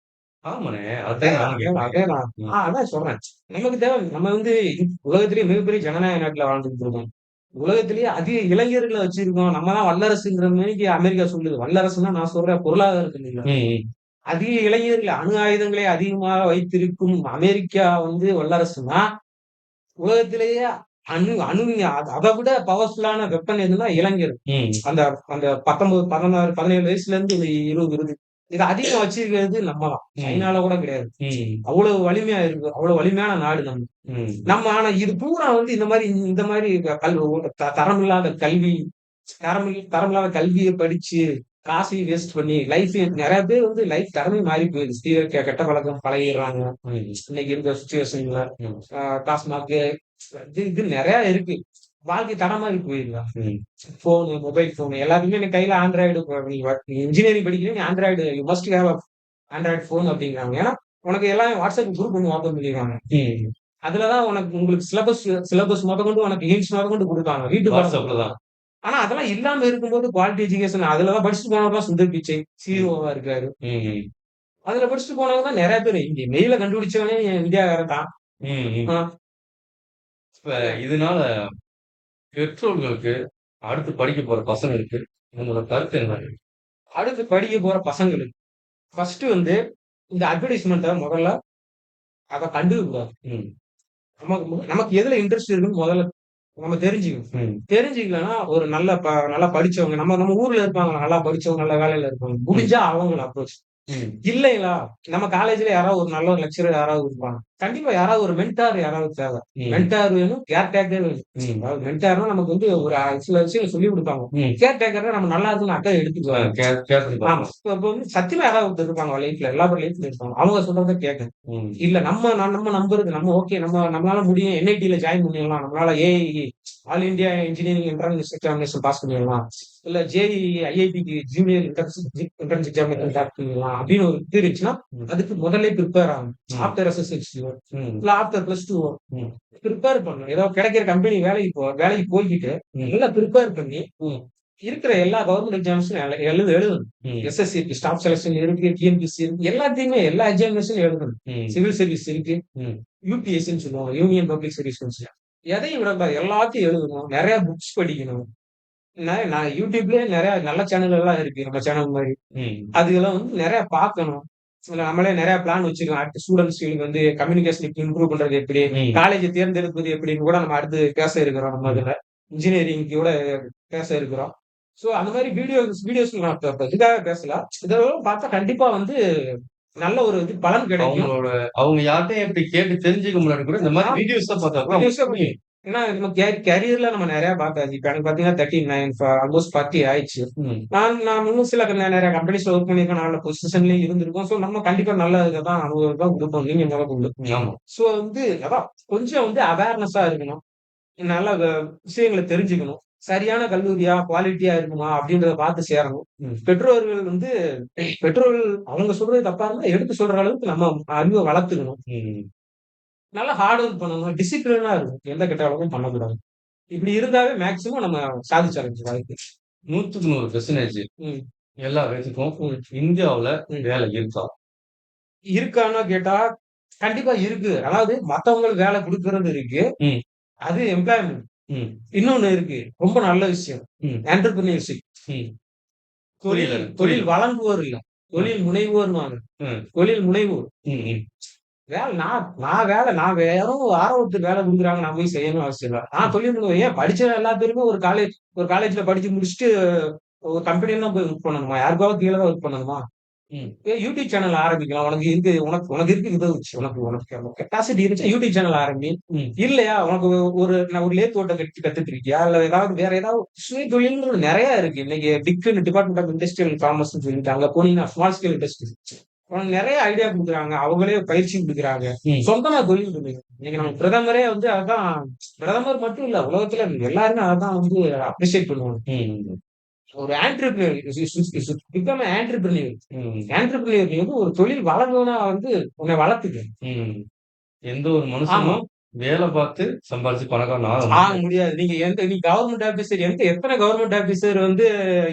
ஆமாண்ணே. அதான் அதேதான், நானும் அதேதான், கேட்கிறேன். அதேதான். ம். அதான் சொல்றேன். நமக்கு தேவை நம்ம வந்து உலகத்திலேயே மிகப்பெரிய ஜனநாயக நாட்டுல வாழ்ந்துட்டு இருக்கோம். உலகத்திலேயே அதிக இளைஞர்கள வச்சிருக்கோம். நம்ம தான் வல்லரசுங்கிற மாரிக்கு அமெரிக்கா சொல்லுது. வல்லரசுன்னா நான் சொல்றேன் பொருளாதாரத்துல இல்ல. ம். அதிக இளைஞர்கள் அணு ஆயுதங்களை அதிகமாக வைத்திருக்கும் அமெரிக்கா வந்து வல்லரசுன்னா, உலகத்திலேயே அணு அணு அத விட பவர்ஃபுல்லான வெப்பன் எதுன்னா இளைஞர். ம். அந்த அந்த 19, 16, 17 வயசுல இருந்து இந்த 20 இருக்கு. இத அதிகம் வச்சிருக்கிறது நம்ம தான். ம். சைனால கூட கிடையாது. ம். அவ்வளவு வலிமையா இருக்கு. அவ்வளவு வலிமையான நாடு நம்ம. ம். நம்ம ஆனா இது பூரா வந்து இந்த மாரி தரமில்லாத கல்வி, தரமில்லாத கல்விய படிச்சு, காசையும் வேஸ்ட் பண்ணி, லைஃபையும் நெறைய பேர் வந்து லைஃப் தரமே மாறி போயிடுது. கெட்ட பழக்கம் பழகிடுறாங்க. ம். இன்னைக்கு இருக்க சிச்சுவேஷன்ல. ம். டாஸ்மாக்கு இது இது நெறைய இருக்கு. வாழ்க்கை தடமாறி போயிடுதா? ம். மொபைல் ஃபோனு எல்லாத்துக்குமே இன்னைக்கு கையில ஆண்ட்ராய்டு நீ இன்ஜினியரிங் படிக்கிறீங்க, நீ Android you must have Android phone அப்படிங்கிறாங்க. ஏன்னா, உனக்கு எல்லாமே WhatsApp குரூப் ஒண்ணு ஓப்பன் பண்ணிருக்காங்க. ம். அதுல தான் உங்களுக்கு சிலபஸ் மொதற்கொண்டு உனக்கு ஹிண்ட்ஸ் மொதற்கொண்டு குடுப்பாங்க. வீட்டு பாடம் WhatsAppல குடுப்பாங்க. தான். ஆனா அதெல்லாம் இல்லாம இருக்கும்போது குவாலிட்டி எஜுகேஷன் அதுல தான் படிச்சுட்டு போனவர் தான் சுந்தர் பிச்சை, ம். சிஇஓவா இருக்காரு. ம். அதுல படிச்சுட்டு போனவங்க தான் நெறைய பேரு. இங்க மெயில கண்டுபிடிச்சவனே இந்தியாக்காரன் தான். ம். ம். ஆ. இப்ப இதனால பெற்றோர்களுக்கு, அடுத்து படிக்க போற பசங்களுக்கு உங்களோட கருத்து என்ன? அடுத்து படிக்க போற பசங்களுக்கு ஃபர்ஸ்ட் வந்து இந்த அட்வர்டைஸ்மென்ட்ட முதல்ல அத கண்டுக்க கூடாது. ம். நமக்கு எதுல இன்ட்ரெஸ்ட் இருக்குன்னு முதல்ல நம்ம தெரிஞ்சுக்கணும். ம். தெரிஞ்சுக்கலன்னா ஒரு நல்லா படிச்சவங்க நம்ம நம்ம ஊர்ல இருப்பாங்க. நல்லா படிச்சவங்க, நல்ல வேலையில இருப்பாங்க. ம். முடிஞ்சா அவங்கள அப்ரோச் ம். இல்லைங்களா? நம்ம காலேஜ்ல யாராவது ஒரு நல்ல ஒரு லெக்சரர் யாராவது இருப்பாங்க. கண்டிப்பா யாராவது ஒரு மென்டார் யாராவது தேவை. ம். மென்டார் வேணும், கேர் டேக்கர் வேணும். ம். அதாவது மென்டார்னா நமக்கு வந்து ஒரு சில விஷயங்கள் சொல்லிக் குடுப்பாங்க. ம். கேர் டேக்கர்னா நம்ம நல்லா இருக்குன்னு அக்கறை ஆ எடுத்துக்குவாங்க. கேட்டு ஆமா. பார்க்கலாம். இப்ப வந்து சத்தியமா யாராவது ஒருத்தர் இருப்பாங்க லைஃப்ல. எல்லா பேர் லைஃப்ல இருப்பாங்க. அவங்க சொல்றத கேட்கணும். ம். இல்ல நம்ம நம்புறது நம்ம ஓகே நம்மளால முடியும். என்ஐடில ஜாயின் பண்ணிடலாம். நம்மளால AI all India engineering entrance examination pass பண்ணிடலாம். இல்ல ஜேஇஇ, ஐஐடிக்கு ஜூனியர் என்ட்ரன்ஸ் எக்ஸாமினேஷன் பாஸ் பண்ணிடலாம் அப்படின்னு ஒரு இது இருந்துச்சுன்னா, ம். அதுக்கு முதல்லே பிரிப்பேர் ஆகணும். ம். ஆஃப்டர் எஸ்எஸ்எல்சி ம். இல்ல ஆஃப்டர் +2 ம். பிரிப்பேர் பண்ணணும். ஏதோ கிடைக்கிற கம்பெனி வேலைக்கு போய்க்கிட்டு ம். நல்லா பிரிப்பேர் பண்ணி ம். இருக்கிற எல்லா கவர்ன்மென்ட் எக்ஸாம்ஸும் எழுதணும். ம். எஸ்எஸ்சி இருக்கு, ஸ்டாஃப் செலக்ஷன் இருக்கு, டிஎன்பிஎஸ்சி இருக்கு. எல்லாத்தையுமே எல்லா எக்ஸாமினேஷனும் எழுதணும். ம். சிவில் சர்வீஸ் இருக்கு. ம். யுபிஎஸ்சின்னு சொல்லுவாங்க. Union public service commission. எதையும் விடக்கூடாது. எல்லாத்தையும் எழுதணும். நெறைய புக்ஸ் படிக்கணும். நான் யூடியூப்லயே நெறைய நல்ல சேனல் எல்லாம் இருக்கு. நம்ம சேனல் மாரி. ம். அதுல வந்து நெறைய பார்க்கணும். இல்ல நம்மளே நெறைய பிளான் வச்சிருக்கோம். அடுத்து ஸ்டூடண்ட்ஸ்க்கு வந்து கம்யூனிகேஷன் இம்ப்ரூவ் பண்றது எப்படி? ம். காலேஜ் தேர்ந்தெடுப்பது எப்படின்னு கூட நம்ம அடுத்து பேச இருக்கிறோம் நம்ம ம். இதுல. இன்ஜினியரிங் கூட பேச இருக்கிறோம். சோ அந்த மாரி வீடியோஸ் நான் இப்ப இதுக்காக பேசல. இதெல்லாம் பார்த்தா கண்டிப்பா வந்து நல்ல ஒரு பலன் கிடைக்கும். அவங்க யார்ட்டயும் இப்படி கேட்டு தெரிஞ்சுக்க முன்னாடி கூட இந்த மாரி வீடியோஸ பார்த்தா கூட வீடியோஸே அவங்களுக்கு புரியும். ஏன்னா நம்ம கேரியர்ல நம்ம நெறைய பார்த்தாச்சு. இப்ப எனக்கு பார்த்தீங்கன்னா 39 ஆல்மோஸ்ட் 40 ஆயிடுச்சு. ம். நான் இன்னும் சில நெறைய கம்பெனிஸ்ல ஒர்க் பண்ணியிருக்கேன். நல்ல பொசிஷன்லயும் இருந்திருக்கோம். சோ நம்ம கண்டிப்பா நல்ல இதான் அனுபவம் தான் குடுப்போம். நீங்க முதற்கொண்டு. ஆமா. சோ வந்து அதான் கொஞ்சம் வந்து அவேர்னஸா இருக்கணும். நல்ல விஷயங்கள தெரிஞ்சுக்கணும். சரியான கல்லூரியா, குவாலிட்டியா இருக்குமா அப்படின்றத பார்த்து சேரணும். ம். பெற்றோர்கள் அவங்க சொல்றது தப்பா இருந்தா எடுத்து சொல்ற அளவுக்கு நம்ம அறிவ வளர்த்துக்கணும். ம். நல்லா ஹார்ட் ஒர்க் பண்ணணும். டிசிப்ளினா இருக்கணும். எந்த கெட்ட பழக்கமும் பண்ணக்கூடாது. இப்படி இருந்தாவே மேக்ஸிமம் நம்ம சாதிச்சிடலாம் வாழ்க்கை. 100க்கு 100% ம். எல்லா பேத்துக்கும் ம். இந்தியாவுல ம். வேலை இருக்கா? இருக்கான்னு கேட்டா, கண்டிப்பா இருக்கு. அதாவது மத்தவங்களுக்கு வேலை குடுக்குறது இருக்கு. ம். அது எம்ப்ளாய்மென்ட். ம். இன்னொன்னு இருக்கு. ரொம்ப நல்ல விஷயம். ம். என்டர்பிரினியர்ஷிப். ம். தொழில் புரியல. தொழில் புரியல. வழங்குவோர் இல்ல. ம். தொழில் முனைவோர்ன்னுவாங்க. ம். தொழில் முனைவோர். ம். ம். நான் வெறும் ஒருத்தருக்கு வேலை குடுக்குறாங்க. நான் போய் செய்யணும்னு அவசியம் இல்ல. நான் ம். தொழில் முனைவோர். ஏன் படிச்ச எல்லா பேருமே ஒரு காலேஜ்ல படிச்சு முடிச்சுட்டு ஒரு கம்பெனில தான் போய் ஒர்க் பண்ணணுமா? யாருக்காவது கீழ தான் ஒர்க் பண்ணணுமா? ம். யூடியூப் சேனல் ஆரம்பிக்கலாம். உனக்கு இருக்கு இது வச்சு. உனக்கு உனக்கு கெப்பாசிட்டி இருந்துச்சா யூடியூப் சேனல் ஆரம்பி. ம். இல்லையா உனக்கு நான் ஒரு லேத் ஓட்ட கத்துட்டு இருக்கியா? இல்ல ஏதாவது வேற ஏதாவது சுய தொழில்கள் நெறைய இருக்கு. இன்னைக்கு டிபார்ட்மெண்ட் ஆஃப் இண்டஸ்ட்ரியல் காமர்ஸ்ன்னு சொல்லிட்டு அங்க போனீங்கன்னா ஸ்மால் ஸ்கேல் இண்டஸ்ட்ரி. உனக்கு நெறைய ஐடியா குடுக்குறாங்க. அவங்களே பயிற்சியும் குடுக்குறாங்க. ம். சொந்தமா தொழில் பண்ணுங்க. இன்னைக்கு நம்ம ம். பிரதமரே வந்து அதான் பிரதமர் மட்டும் இல்ல. உலகத்துல எல்லாருமே அததான் வந்து அப்ரிஷியேட் பண்ணுவாங்க. ம். ஒரு ஆன்டர்பிரினியர் பிகம் ஆன்டர்பிரினியர். ம். ஆன்டர்பிரினியர் நீ வந்து ஒரு தொழில் வளங்கணும்னா வந்து உன்னை வளர்த்துக்க. ம். எந்த ஒரு ஆமா. மனுஷனும் வேல பார்த்து சம்பாரிச்சு பணக்காரன் ஆக ஆக முடியாது. முடியாது. நீ கவர்ன்மென்ட் ஆபீசர் எத்தன கவர்ன்மென்ட் ஆபீசர் வந்து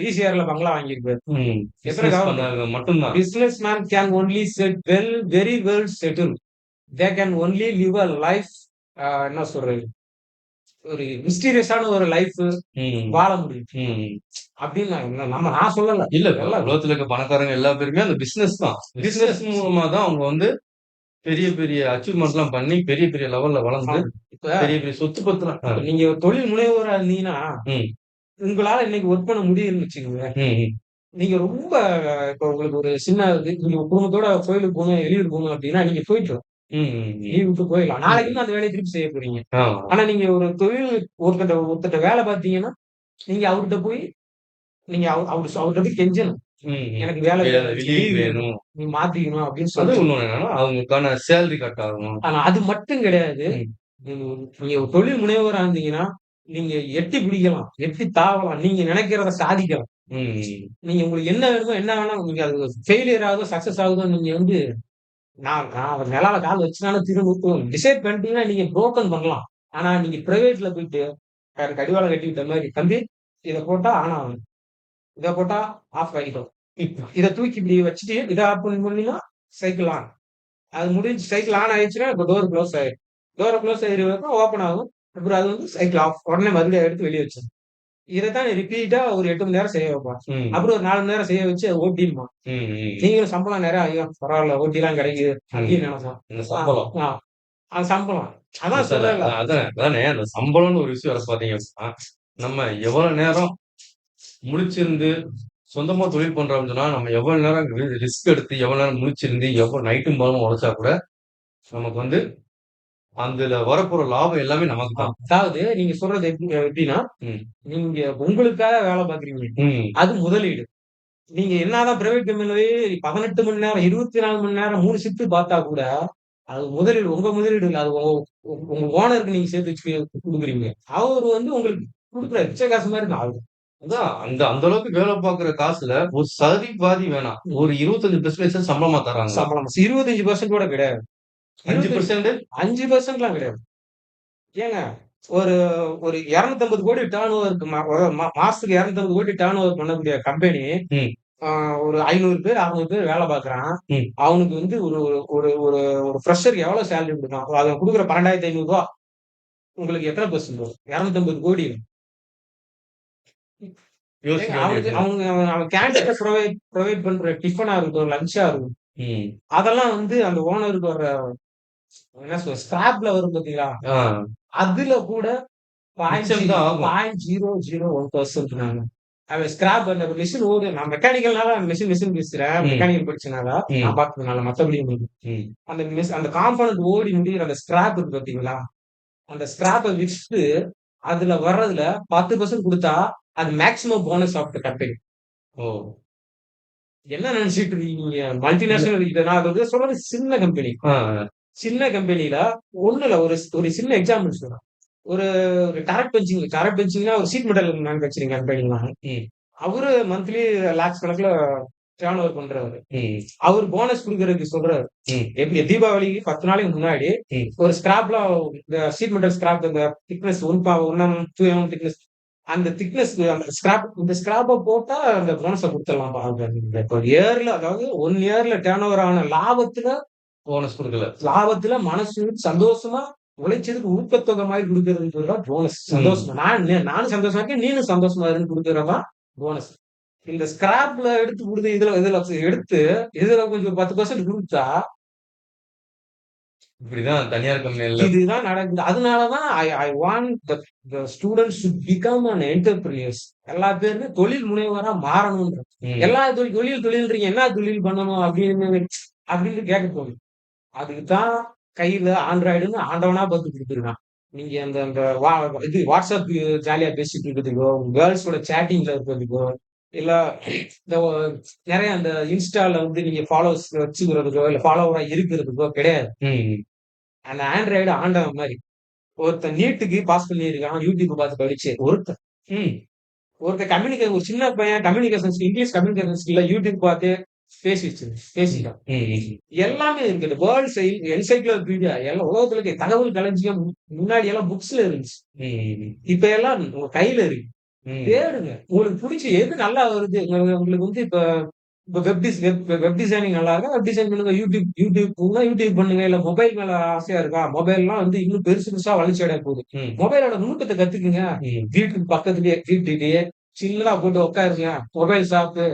ஈசிஆர்ல பங்களா வாங்கியிருப்பாரு. ம். எத்தன பிசினஸ் கவர்ன்மென்ட் பண்ணவங்க மட்டும் தான். Business man can only said very well settle. They can only live a life என்ன சொல்றது? ஒரு மிஸ்டீரியஸான ஒரு லைஃப் ம். வாழ முடியும். ம். அப்படின்னு நான் சொல்லல. இல்ல இப்ப எல்லாம் உலகத்துல இருக்க பணக்காரங்க எல்லா பேருமே அந்த பிசினஸ் தான். Business business. மூலமா தான் அவங்க வந்து பெரிய பெரிய அச்சீவ்மென்ட்லாம் பண்ணி பெரிய பெரிய லெவல்ல வளர்ந்து ஆமா. இப்ப பெரிய பெரிய சொத்து பத்துலாம் இப்ப நீங்க ஒரு தொழில் முனைவோரா இருந்தீங்கன்னா, ம். உங்களால இன்னைக்கு ஒர்க் பண்ண முடியுதுன்னு வச்சுக்கோங்களேன். ம். நீங்க ரொம்ப இப்ப உங்களுக்கு ஒரு சின்ன நீங்க குடும்பத்தோட கோயிலுக்கு போணும், வெளியூர் போணும் அப்படின்னா, நீங்க போயிக்கலாம். ம். ம். லீவ் விட்டு போயிடலாம். நாளைக்கு ம். இன்னும் அந்த வேலைய திருப்பி செய்ய போறீங்க. ஆமா. ஆனா நீங்க ஒரு தொழில் ஒருத்தர்ட்ட வேலை பார்த்தீங்கன்னா, நீங்க அவர்ட்ட போய் நீங்க அவர்ட்ட போய் கெஞ்சணும். ம். எனக்கு வேலை வேணும். ரிலீவ் லீவ் வேணும். வேணும். நீ மாத்திக்கணும் அப்படின்னு அது சொல்லிட்டு. இன்னொன்னு என்னன்னா, அவங்களுக்கான சேலரி கட் ஆகணும். ஆனா அது மட்டும் கிடையாது. ம். நீங்க நீங்க ஒரு தொழில் முனைவோரா இருந்தீங்கன்னா, நீங்க எட்டி பிடிக்கலாம். எட்டி தாவலாம். நீங்க நினைக்கிறத சாதிக்கலாம். ம். நீங்க உங்களுக்கு என்ன வேணுமோ, என்ன வேணா நீங்க அது ஃபெயிலியர் ஆகுதோ, சக்சஸ் ஆகுதோ நீங்க வந்து நான் நான் அவர் நிலால கால் வச்சுனாலும் திரும்ப டிசைட் பண்ணிட்டீங்கன்னா, நீங்க புரோக்கன் பண்ணலாம். ஆனா நீங்க பிரைவேட்ல போயிட்டு கடிவாளம் கட்டி விட்ட மாரி, "தம்பி இத போட்டா ஆன் ஆகும். இத போட்டா ஆஃப் ஆயிடும். இத தூக்கி இப்படி வச்சுட்டு, இத ஆஃப் பண்ணீங்கன்னா சைக்கிள் ஆன்." அது முடிஞ்சு சைக்கிள் ஆன் ஆயிடுச்சுன்னா, இப்ப டோர் குளோஸ் ஆயிரும். டோர் குளோஸ் ஆயிரும் ஓப்பன் ஆகும். அப்புறம் அது வந்து சைக்கிள் ஆஃப். உடனே மறுபடியும் எடுத்து வெளிய வச்சுரணும். இதத்தான் ரிப்பீட்டா ஒரு 8 மணி நேரம் செய்ய வைப்பான். ம். அப்புறம் ஒரு 4 மணி நேரம் செய்ய வச்சு ஓட்டிருவான். ம். ம். நீங்களும் சம்பளம் நிறைய ஐயோ! பரவால்ல ஓட்டிலாம் கிடைக்குது ம். அப்படின்னு நினைச்சோம். இந்த ஆ, சம்பளம். ஆ. அது சம்பளம். அதான் சார் சொல்றேன்ல. அதானே அந்த சம்பளம்னு ஒரு விஷயம் பார்த்தீங்க அப்படின்னா, நம்ம எவ்வளவு நேரம் முழிச்சிருந்து சொந்தமா தொழில் பண்றோம்னு சொன்னா, நம்ம எவ்வளவு நேரம் ரிஸ்க் எடுத்து, எவ்வளவு நேரம் முழிச்சிருந்து, எவ்வளவு நைட்டும் பகலும் உழைச்சா கூட, நமக்கு வந்து அதுல வரப்போற லாபம் எல்லாமே நமக்கு தான். அதாவது நீங்க சொல்றது எப்படின்னா, ம். நீங்க உங்களுக்காக வேலை பார்க்குறீங்க. ம். அது முதலீடு. நீங்க என்னதான் பிரைவேட் கம்பெனிலயே 18 மணி நேரம், 24 மணி நேரம் 3 ஷிஃப்ட் பார்த்தா கூட, அது முதலீடு உங்க முதலீடு இல்ல. அது உங்க ஓனருக்கு நீங்க சேர்த்து வச்சு குடுக்குறீங்க. அவரு வந்து உங்களுக்கு குடுக்குற எச்ச காசு மாரி தான் ஆகும். அதான் அந்த அந்த அளவுக்கு வேலை பார்க்குற காசுல ஒரு சரி பாதி வேணாம். ஒரு 25% சம்பளமா தர்றாங்க. சம்பளம் 25% கூட கிடையாது. 5% 5%லாம் கிடையாது. ஏங்க ஒரு ஒரு 250 கோடி டர்ன் ஓவருக்கு ஒரு மாசத்துக்கு 250 கோடி டர்ன் ஓவர் பண்ணக்கூடிய கம்பெனி, ம். ஆ ஒரு 500 பேர், 600 பேர் வேலை பார்க்குறான். ம். அவனுக்கு வந்து ஒரு ஒரு ஒரு ஒரு ஃப்ரெஷருக்கு எவ்வளோ சேலரி குடுக்கலாம்? அவன் குடுக்குற ரூ. 12,500 உங்களுக்கு எத்தன பெர்சன்ட் வரும்? 250 கோடி. ஏங்க யோசிக்க வேண்டிய அவனுக்கு விஷயம். அவங்க அவன் அவன் கேன்டீன்ல ப்ரொவைட் பண்ற டிஃபனா இருக்கட்டும், லஞ்சா இருக்கட்டும். ம். அதெல்லாம் வந்து அந்த ஓனருக்கு வர்ற என்ன சொல்றது ஸ்கிராப்ல வரும் பார்த்தீங்களா? ஆ. அதுல கூட மிச்சம் தான் ஆகும். 0.001% நாங்க. அவன் ஸ்கிராப் அந்த மெஷின் நான் மெக்கானிக்கல்னால மெஷின் பேசுறேன். ம். மெக்கானிக்கல் படிச்சனால, ம். நான் பார்த்ததுனால மத்தபடி ம். அந்த காம்போனன்ட் ஓடி முடியிற அந்த ஸ்கிராப் இருக்கு பார்த்தீங்களா? அந்த ஸ்கிராப்ப வித்து, அதுல வர்றதுல 10% குடுத்தா, அது maximum bonus of the company. ஓ! என்ன நெனச்சுட்டு இருக்கீங்க? மல்டிநேஷனல் இத நான் வந்து சொல்றது சின்ன கம்பெனி. ஆ. சின்ன கம்பெனில ஒண்ணும் இல்ல. ஒரு ஒரு சின்ன எக்ஸாம்பிள் சொல்றேன். ஒரு ஒரு டரட் பெஞ்சிங்னா ஒரு ஷீட் மெட்டல் மேனுஃபேக்சரிங் கம்பெனி தான். ம். அவரு மந்த்லி லாக்ஸ் கணக்குல டர்ன் ஓவர் பண்றவரு. ம். அவரு போனஸ் குடுக்குறதுக்கு சொல்றாரு. ம். எப்படி தீபாவளிக்கு 10 நாளைக்கு முன்னாடி ம். ஒரு ஸ்கிராப்ல இந்த ஷீட் மெட்டல் ஸ்கிராப் இந்த திக்னஸ் 1 mm, 2 mm திக்னஸ் அந்த திக்னஸ் அந்த இந்த ஸ்கிராப்ப போட்டா அந்த போனஸ குடுத்துடலாம் பாருங்க. இப்ப இயர்ல அதாவது 1 இயர்ல டர்ன் ஓவர் ஆன போனஸ் குடுக்கல. லாபத்துல மனசு சந்தோஷமா உழைச்சதுக்கு ஊக்கத்தொகை மாரி குடுக்குறதுன்றது தான் போனஸ். ம். சந்தோஷமா நானும் சந்தோஷமா இருக்கேன். நீனும் சந்தோஷமா இருன்னு குடுக்குறது தான் போனஸ். இந்த ஸ்கிராப்ல எடுத்து குடுத்து இதுல இதுல எடுத்து இதுல கொஞ்சம் 10% குடுத்தா இப்படிதான் தனியார் கம்பெனில. இதுதான் நடக்குது. அதனாலதான் I I want the students should become an entrepreneurs. எல்லா பேருமே தொழில் முனைவோரா மாறணும்ன்ற. ம். எல்லா தொழில்ன்றீங்க, என்ன தொழில் பண்ணணும் அப்படின்னு கேட்க தோணும். அதுக்கு தான் கையில ஆண்ட்ராய்டுன்னு ஆண்டவனா பார்த்து குடுத்துருக்கான். நீங்க அந்த அந்த இது வாட்ஸ்அப் ஜாலியா பேசிட்டு இருக்கிறதுக்கோ, கேர்ள்ஸோட சேட்டிங்ல இருக்கிறதுக்கோ, இல்ல இந்த நெறைய அந்த இன்ஸ்டால வந்து நீங்க ஃபாலோவர்ஸ் வச்சுக்கிறதுக்கோ, இல்ல ஃபாலோவரா இருக்கிறதுக்கோ கிடையாது. ம். அந்த ஆண்ட்ராய்டு ஆண்டவன் மாரி. ஒருத்தன் நீட்டுக்கு பாஸ் பண்ணியிருக்கான். யூடியூப் பார்த்து படிச்சு. ஒருத்தன் ம். ஒருத்தன் ஒரு சின்ன பையன் இங்கிலீஷ் கம்யூனிகேஷன் ஸ்கில்ல யூடியூப் பார்த்து பேசிட்டான். ம். எல்லாமே இருக்குது. வேர்ல்ட் என்சைக்ளோபீடியா எல்லாம் உலகத்துல இருக்க தகவல் களஞ்சியம் முன்னாடி எல்லாம் புக்ஸ்ல இருந்துச்சு. ம். இப்ப எல்லாம் உங்க கையில இருக்கு. ம். தேடுங்க. உங்களுக்கு புடிச்ச எது நல்லா வருது? உங்களுக்கு வந்து இப்ப இப்ப வெப் டிசைனிங் நல்லா இருக்கா? வெப் டிசைன் பண்ணுங்க. யூடியூப் பண்ணுங்க. இல்ல மொபைல் மேல ஆசையா இருக்கா? மொபைல்லாம் வந்து இன்னும் பெருசு பெருசா வளர்ச்சி அடைய போகுது. ம். மொபைலோட நுணுக்கத்த கத்துக்குங்க. ம். வீட்டுக்கு பக்கத்துலயே வீட்டுலயே சின்னதா போட்டு உட்காருங்க. Mobile shop.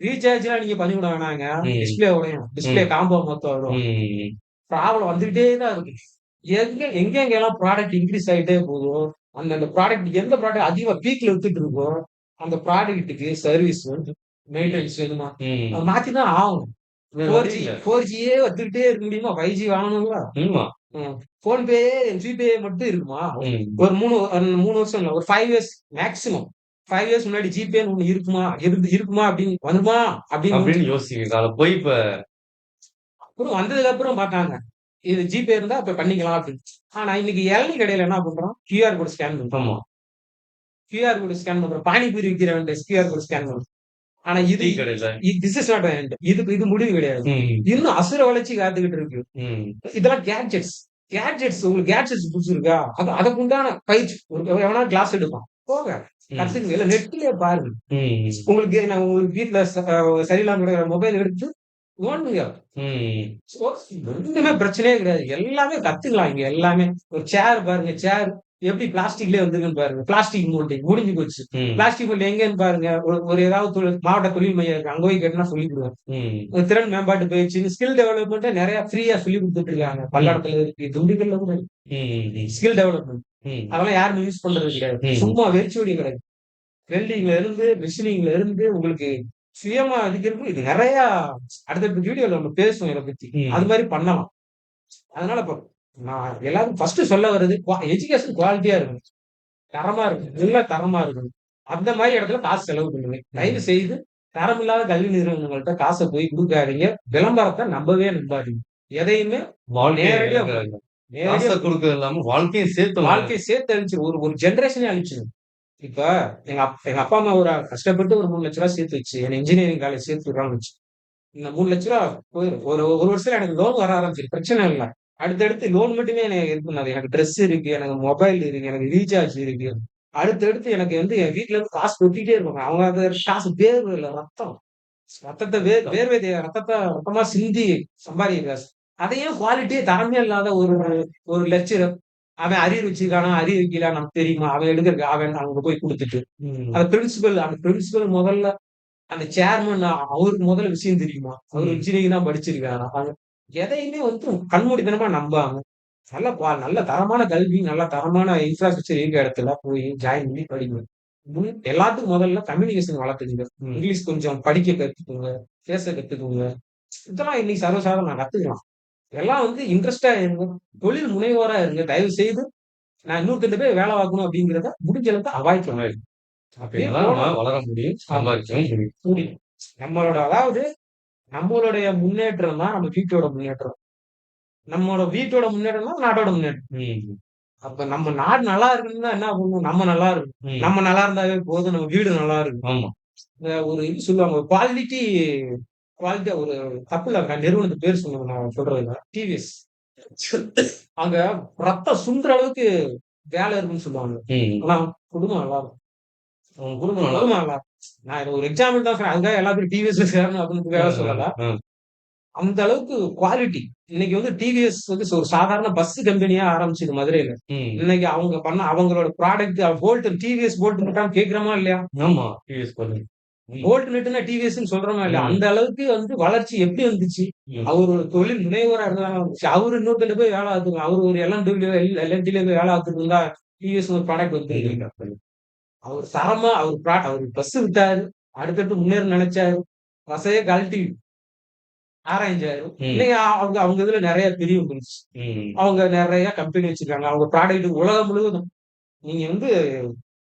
ரீசார்ஜ்லாம் நீங்க பண்ணிவிட வேணாங்க. ம். டிஸ்ப்ளே உடையும். டிஸ்ப்ளே ம். காம்போ மொத்தம் வரும். ம். ப்ராப்ளம் வந்துகிட்டே தான் இருக்கு. எங்கெங்கெல்லாம் ப்ராடக்ட் இன்கிரீஸ் ஆயிட்டே போதோ, அந்தந்த ப்ராடக்ட் எந்த ப்ராடக்ட் அதிகமா பீக்ல வித்துட்டு இருக்கோ, அந்த ப்ராடக்ட்டுக்கு சர்வீஸ் வந்து மெயின்டனன்ஸ் வேணுமா? ம். அத மாத்தி தான் ஆகணும். வேற வழி 4G இல்ல. 4Gயே வந்துகிட்டே இருக்க முடியுமா? 5G வாங்கணும்ல. ஆமா. ம். ஃபோன்பே, ஜிபே மட்டும் இருக்குமா? ம். ஒரு 3 வருஷம் இல்ல. ஒரு 5 இயர்ஸ் மேக்ஸிமம். 5 இயர்ஸ் முன்னாடி ஜிபேன்னு ஒண்ணு இருக்குமா? இருக்குமா அப்படின்னு வந்துருமா? அப்படின்னு அப்படின்னு யோசிக்கிறீங்க. அத போய் இப்ப அப்புறம் வந்ததுக்கு அப்புறம் பார்த்தாங்க. இது ஜிபே இருந்தா அப்ப பண்ணிக்கலாம் அப்படின்னு. ஆனா இன்னைக்கு இளநீ கடையில என்ன பண்றோம்? கியூஆர் கோட் ஸ்கேன் பண்றோம். ஆமா. கியூஆர் கோட் ஸ்கேன் பண்றோம். பானிபூரி விக்கிறவன் கியூஆர் கோட் ஸ்கேன் பண்றோம். ஆனா டீ கடையில. This is not end. இது முடிவு கிடையாது. ம். இன்னும் அசுர வளர்ச்சி காத்துக்கிட்டு இருக்கு. ம். இதெல்லாம் உங்களுக்கு கேட்ஜெட்ஸ் புடிச்சிருக்கா? அதுக்குண்டான பயிற்சி. எவனா கிளாஸ் எடுப்பான். போங்க. ம். கத்துக்குங்க. இல்ல நெட்லயே பாருங்க. ம். உங்களுக்கு வீட்ல சரியில்லாம கிடக்குற மொபைல் எடுத்து நோண்டுங்க. ம். ஒண்ணுமே பிரச்சனையே கிடையாது. எல்லாமே கத்துக்கலாம் இங்க எல்லாமே. ஒரு சேர் பாருங்க. சேர் எப்படி பிளாஸ்டிக்லயே வந்திருக்குன்னு பாருங்க. பிளாஸ்டிக் மோல்டிங் முடிஞ்சு போச்சு. ம். பிளாஸ்டிக் மோல்டிங் எங்கன்னு பாருங்க. ஒரு ஏதாவது மாவட்ட தொழில் மையம் இருக்கு. அங்க போய் கேட்டா சொல்லிக் குடுவாங்க. ம். ஒரு திறன் மேம்பாட்டு பயிற்சி, ஸ்கில் டெவலப்மெண்ட் நெறைய ஃப்ரீயா சொல்லிக் குடுத்துட்டு இருக்காங்க. பல்லடத்துல இருக்கு. திண்டுக்கல்ல கூட இருக்கு. ம். Skill development. ம். அதெல்லாம் யாருமே யூஸ் பண்றது கிடையாது. ம். சும்மா வெறிச்சோடி கிடக்கு. வெல்டிங்ல இருந்து, மெஷினிங்ல இருந்து உங்களுக்கு சுயமா அதிகரிப்பு இது நெறைய அடுத்தடுத்த வீடியோல நம்ம பேசுவோம் இத பத்தி. அது ம். மாரி பண்ணலாம். அதனால இப்ப நான் எல்லாரும் ஃபர்ஸ்ட் சொல்ல வர்றது எஜுகேஷன் குவாலிட்டியா இருக்கணும். தரமா இருக்கணும். நல்ல தரமா இருக்கணும். அந்த மாரி இடத்துல காசு செலவு பண்ணுங்க. தயவு ம். செய்து தரமில்லாத கல்வி நிறுவனங்கள்ட்ட காச போய் குடுக்காதீங்க. விளம்பரத்த நம்பாதீங்க. எதையுமே வாழ்க்கைய நேரடியா காச நேரடியா குடுக்கறது இல்லாம வாழ்க்கையும் சேர்த்து வாழ்க்கைய சேர்த்து அழிச்சிரும். ஒரு ஜெனரேஷனே அழிச்சிரும். இப்ப எங்க அப்பா, அம்மா ஒரு கஷ்டப்பட்டு ஒரு ரூ. 3,00,000 சேர்த்து வச்சு, என்ன இன்ஜினியரிங் காலேஜ் சேர்த்து விடுறாங்கன்னு வச்சு. இந்த ரூ. 3,00,000 போயிரும். ஒரு வருஷத்துல எனக்கு லோன் வர ஆரம்பிச்சுது. பிரச்சனை இல்ல. அடுத்தடுத்து லோன் மட்டுமே எனக்கு இது பண்ணாது. எனக்கு ட்ரெஸ் இருக்கு, எனக்கு மொபைல் இருக்கு, எனக்கு ரீசார்ஜ் இருக்கு. அடுத்தடுத்து எனக்கு வந்து என் வீட்ல இருந்து காசு கொட்டிட்டே இருப்பாங்க. அவங்க அந்த காசு வேர்வை இல்ல ரத்தம். ரத்தத்த வேர்வை ரத்தமா சிந்தி சம்பாதிக்கிற காசு. அதையும் குவாலிட்டியே தரமே இல்லாத ஒரு லெக்சரர் அவன் அரியர் வச்சிருக்கானா, அரியர் வைக்கலையா நமக்கு தெரியுமா? அவன் எடுக்கிற அவன் அங்க போய் குடுத்துட்டு. ம். அந்த பிரின்சிபல் முதல்ல அந்த சேர்மன் அவருக்கு முதல்ல விஷயம் தெரியுமா? அவரு ம். இன்ஜினியரிங் தான் படிச்சிருக்காரா? எதையுமே வந்து கண்மூடித்தனமா நம்பாம, நல்ல தரமான கல்வி, நல்ல தரமான இன்ஃப்ராஸ்ட்ரக்சர் இருக்க இடத்துல போய் ஜாயின் பண்ணி படிங்க. எல்லாத்துக்கும் முதல்ல கம்யூனிகேஷன் வளர்த்துக்கங்க. ம். இங்கிலீஷ் கொஞ்சம் படிக்க கத்துக்கோங்க. பேச கத்துக்கோங்க. இதெல்லாம் இன்னைக்கு சர்வசாதாரணம் கத்துக்கலாம். எல்லாம் வந்து இன்ட்ரெஸ்ட்டா இருங்க. தொழில் முனைவோரா இருங்க. தயவு செய்து நான் இன்னொருத்தர்ட்ட போய் வேலை பார்க்கணும் அப்படிங்கிறத முடிஞ்ச அளவுக்கு அவாய்ட் பண்ணுங்க. அப்படியே அப்பதான் நம்ம போனா வளர முடியும். ஆமா. சம்பாதிக்கவும் முடியும். முடியும். அதாவது நம்மளுடைய முன்னேற்றம் தான் நம்ம வீட்டோட முன்னேற்றம். நம்மோட வீட்டோட முன்னேற்றம் தான் நாட்டோட முன்னேற்றம். ம். அப்ப நம்ம நாடு நல்லா இருக்கணும்னா என்ன பண்ணணும்? நம்ம நல்லா இருக்கணும். ம். நம்ம நல்லா இருந்தாவே போதும். நம்ம வீடு நல்லா இருக்கும். ஆமா. ஒரு இது சொல்லுவாங்க. குவாலிட்டியா ஒரு தப்புல நிறுவனத்து பேர் சொல்லுங்க நான் சொல்றது இல்ல. டிவிஎஸ். அங்க ரத்தம் சுண்டுற அளவுக்கு வேலை இருக்குன்னு சொல்லுவாங்க. ம். ஆனா குடும்பம் நல்லா இருக்கும். உங்க குடும்பம் நல்லா குடும்பம் நல்லா இருக்கும். நான் இத ஒரு எக்ஸாம்பிள் தான் சொல்றேன். அதுக்காக எல்லா பேரும் டிவிஎஸ்ல சேரணும் அப்படின்றதுக்காக சொல்லல. ஆ. அந்த அளவுக்கு குவாலிட்டி. இன்னைக்கு வந்து டிவிஎஸ் வந்து ஒரு சாதாரண பஸ் கம்பெனியா ஆரம்பிச்சது மதுரையில. ம். இன்னைக்கு அவங்களோட ப்ராடக்ட் போல்ட் டிவிஎஸ் போல்ட் மட்டும் கேட்கிறோமா இல்லையா? ஆமா. டிவிஎஸ் பாருங்க. ம். போல்ட் நட்டுனா டிவிஎஸ்ன்னு சொல்றோமா இல்லையா? ம். அந்த அளவுக்கு வந்து வளர்ச்சி எப்படி வந்துச்சு? ம். அவரு ஒரு தொழில் முனைவோரா இருந்ததால வந்துச்சு. அவரு இன்னொருத்தர்ட்ட போய் வேலை பார்த்துருக்கலாம். அவரு ஒரு எல்&டபிள்யூ, எல்&டில போய் வேலை பார்த்துருந்தா, டிவிஎஸ்ன்னு ஒரு ப்ராடக்ட் ம். வந்திருக்குங்க. அவர் தரமா அவர் பஸ் விட்டாரு. அடுத்தடுத்து முன்னேற நினைச்சாரு. பஸ்ஸையே கழட்டி ஆராய்ஞ்சாரு. ம். இன்னைக்கு அவங்க அவங்க இதுல நெறைய பிரிவு வந்துருச்சு. ம். அவங்க நெறைய கம்பெனி வச்சிருக்காங்க. அவங்க ப்ராடக்ட் உலகம் முழுவதும். நீங்க வந்து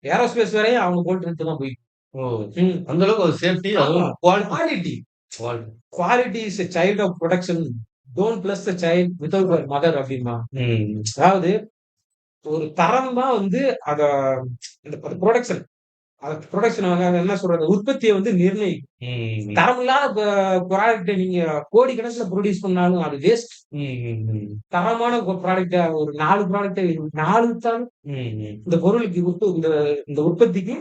ஏரோஸ்பேஸ் வரையும் அவங்க போல்ட் நட்டு தான் போயிருக்கு. ஓ! ம். அந்த அளவுக்கு ஒரு சேஃப்டி ஆமா. அதுவும் quality quality. Quality. Quality is a child of production. Don't bless the child without the mother அப்டிம்பாங்க. ம். அதாவது ஒரு தரமா வந்து அத இந்த புரொடக்ஷன் புரொடக்ஷன் என்ன சொல்றது? உற்பத்திய வந்து நிர்ணயிக்கும். ம். தரமில்லாத ப்ராடக்ட்ட நீங்க கோடிக்கணக்குல புரொடியூஸ் பண்ணாலும் அது வேஸ்ட். ம். ம். தரமான ப்ராடக்ட்ட ஒரு 4 ப்ராடக்ட்ட 4 வித்தாலும் ம். இந்த பொருளுக்கு இந்த இந்த உற்பத்திக்கு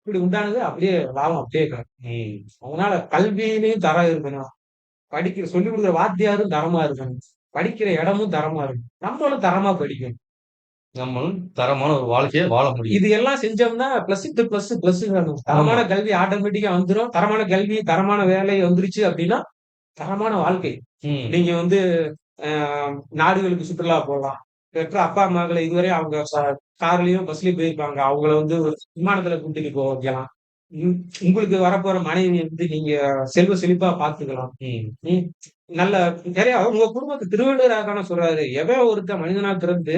இப்படி உண்டானது அப்படியே லாபம் அப்படியே கிடைக்கும். ம். அதனால கல்வியிலயும் தரம் இருக்கணும். சொல்லிக் குடுக்குற வாத்தியாரும் தரமா இருக்கணும். படிக்கிற இடமும் தரமா இருக்கணும். நம்மளும் தரமா படிக்கணும். நம்மளும் தரமான ஒரு வாழ்க்கைய வாழ முடியும். இது எல்லாம் செஞ்சோம்னா பிளஸ் வேணும். ஆமா. தரமான கல்வி ஆட்டோமேட்டிக்கா வந்துரும். தரமான கல்வி, தரமான வேலை வந்துருச்சு அப்படின்னா, தரமான வாழ்க்கை. ம். நீங்க வந்து அ நாடுகளுக்கு சுற்றுலா போலாம். பெற்ற அப்பா, அம்மாக்கள இதுவரை அவங்க கார்லயும், பஸ்லயும் போயிருப்பாங்க. அவங்கள வந்து ஒரு விமானத்துல கூட்டிட்டு போ வைக்கலாம். ம் உங்களுக்கு வரப்போற மனைவிய வந்து நீங்க செல்வ செழிப்பா பார்த்துக்கலாம். ம். ம். நல்ல நெறைய உங்க குடும்பத்த திருவள்ளுவர் அதான சொல்றாரு. எவன் ஒருத்தன் மனிதனா பிறந்து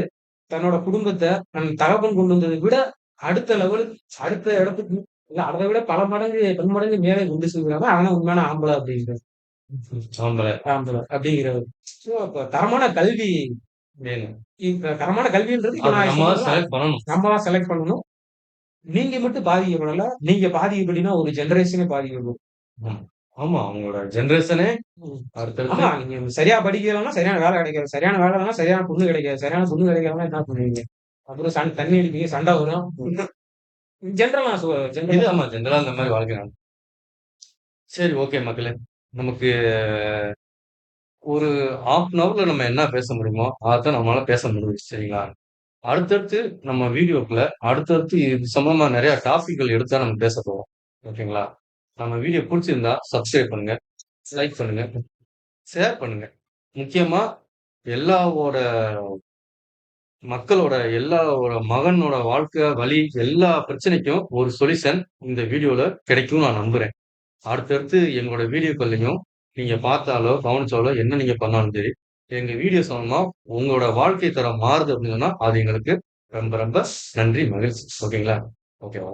தன்னோட குடும்பத்த தன் தகப்பன் கொண்டு வந்ததை விட அடுத்த லெவலுக்கு அடுத்த இடத்துக்கு இல்ல அத விட பல மடங்கு, பன்மடங்கு மேலே கொண்டு செல்கிறவன் அவன் உண்மையான ஆம்பள அப்படிங்கிறாரு. ஆம்பள ஆம்பள அப்படிங்கிறாரு. ஸோ அப்ப தரமான கல்வி வேணும். இப்ப தரமான கல்வின்றது இப்ப அத நான் நம்ம தான் சொன்னதுல செலக்ட் பண்ணணும். நம்ம தான் செலக்ட் பண்ணணும். நீங்க மட்டும் பாதிக்கப்படல. நீங்க பாதிக்கப்படினா ஒரு ஜெனரேஷனே பாதிக்கப்படும். ம். ஆமா. அவங்களோட ஜெனரேஷனே ம். அடுத்தடுத்து ஆமா. நீங்க சரியா படிக்கலன்னா சரியான வேலை கிடைக்காது. சரியான வேலை இல்லன்னா சரியான பொண்ணு கிடைக்காது. சரியான பொண்ணு கிடைக்கலன்னா என்ன பண்ணுவீங்க? அப்புறம் தண்ணி அடிப்பீங்க, சண்டை வரும். ஜெனரலா இது ஜெனரலா ஆமா. ஜெனரலா இந்த மாரி வாழ்க்கை சரி, ஓகே மக்களே. நமக்கு ஒரு 1/2 அன் ஹவர்ல நம்ம என்ன பேச முடியுமோ, அதத்தான் நம்மளால பேச முடிஞ்சுச்சு. சரிங்களா? அடுத்தடுத்து நம்ம வீடியோக்குள்ள அடுத்தடுத்து இது சம்பந்தமா நெறைய டாபிக்கள் எடுத்து தான் நம்ம பேச போறோம். ஓகேங்களா? நம்ம வீடியோ புடிச்சிருந்தா சப்ஸ்கிரைப் பண்ணுங்க, லைக் பண்ணுங்க, ஷேர் பண்ணுங்க. முக்கியமா எல்லாவோட மக்களோட எல்லாரோட மகனோட வாழ்க்கை வழி எல்லா பிரச்சனைக்கும் ஒரு சொல்யூஷன் இந்த வீடியோல கிடைக்கும்னு நான் நம்புறேன். அடுத்தடுத்து எங்களோட வீடியோக்கள்லையும் நீங்க பார்த்தாலோ, கவனிச்சாலோ என்ன நீங்க பண்ணாலும் சரி, எங்க வீடியோ சம்பந்தமா உங்களோட வாழ்க்கை தரம் மாறுது அப்படின்னு சொன்னா, அது எங்களுக்கு ரொம்ப ரொம்ப நன்றி, மகிழ்ச்சி. ஓகேங்களா? ஓகேவா?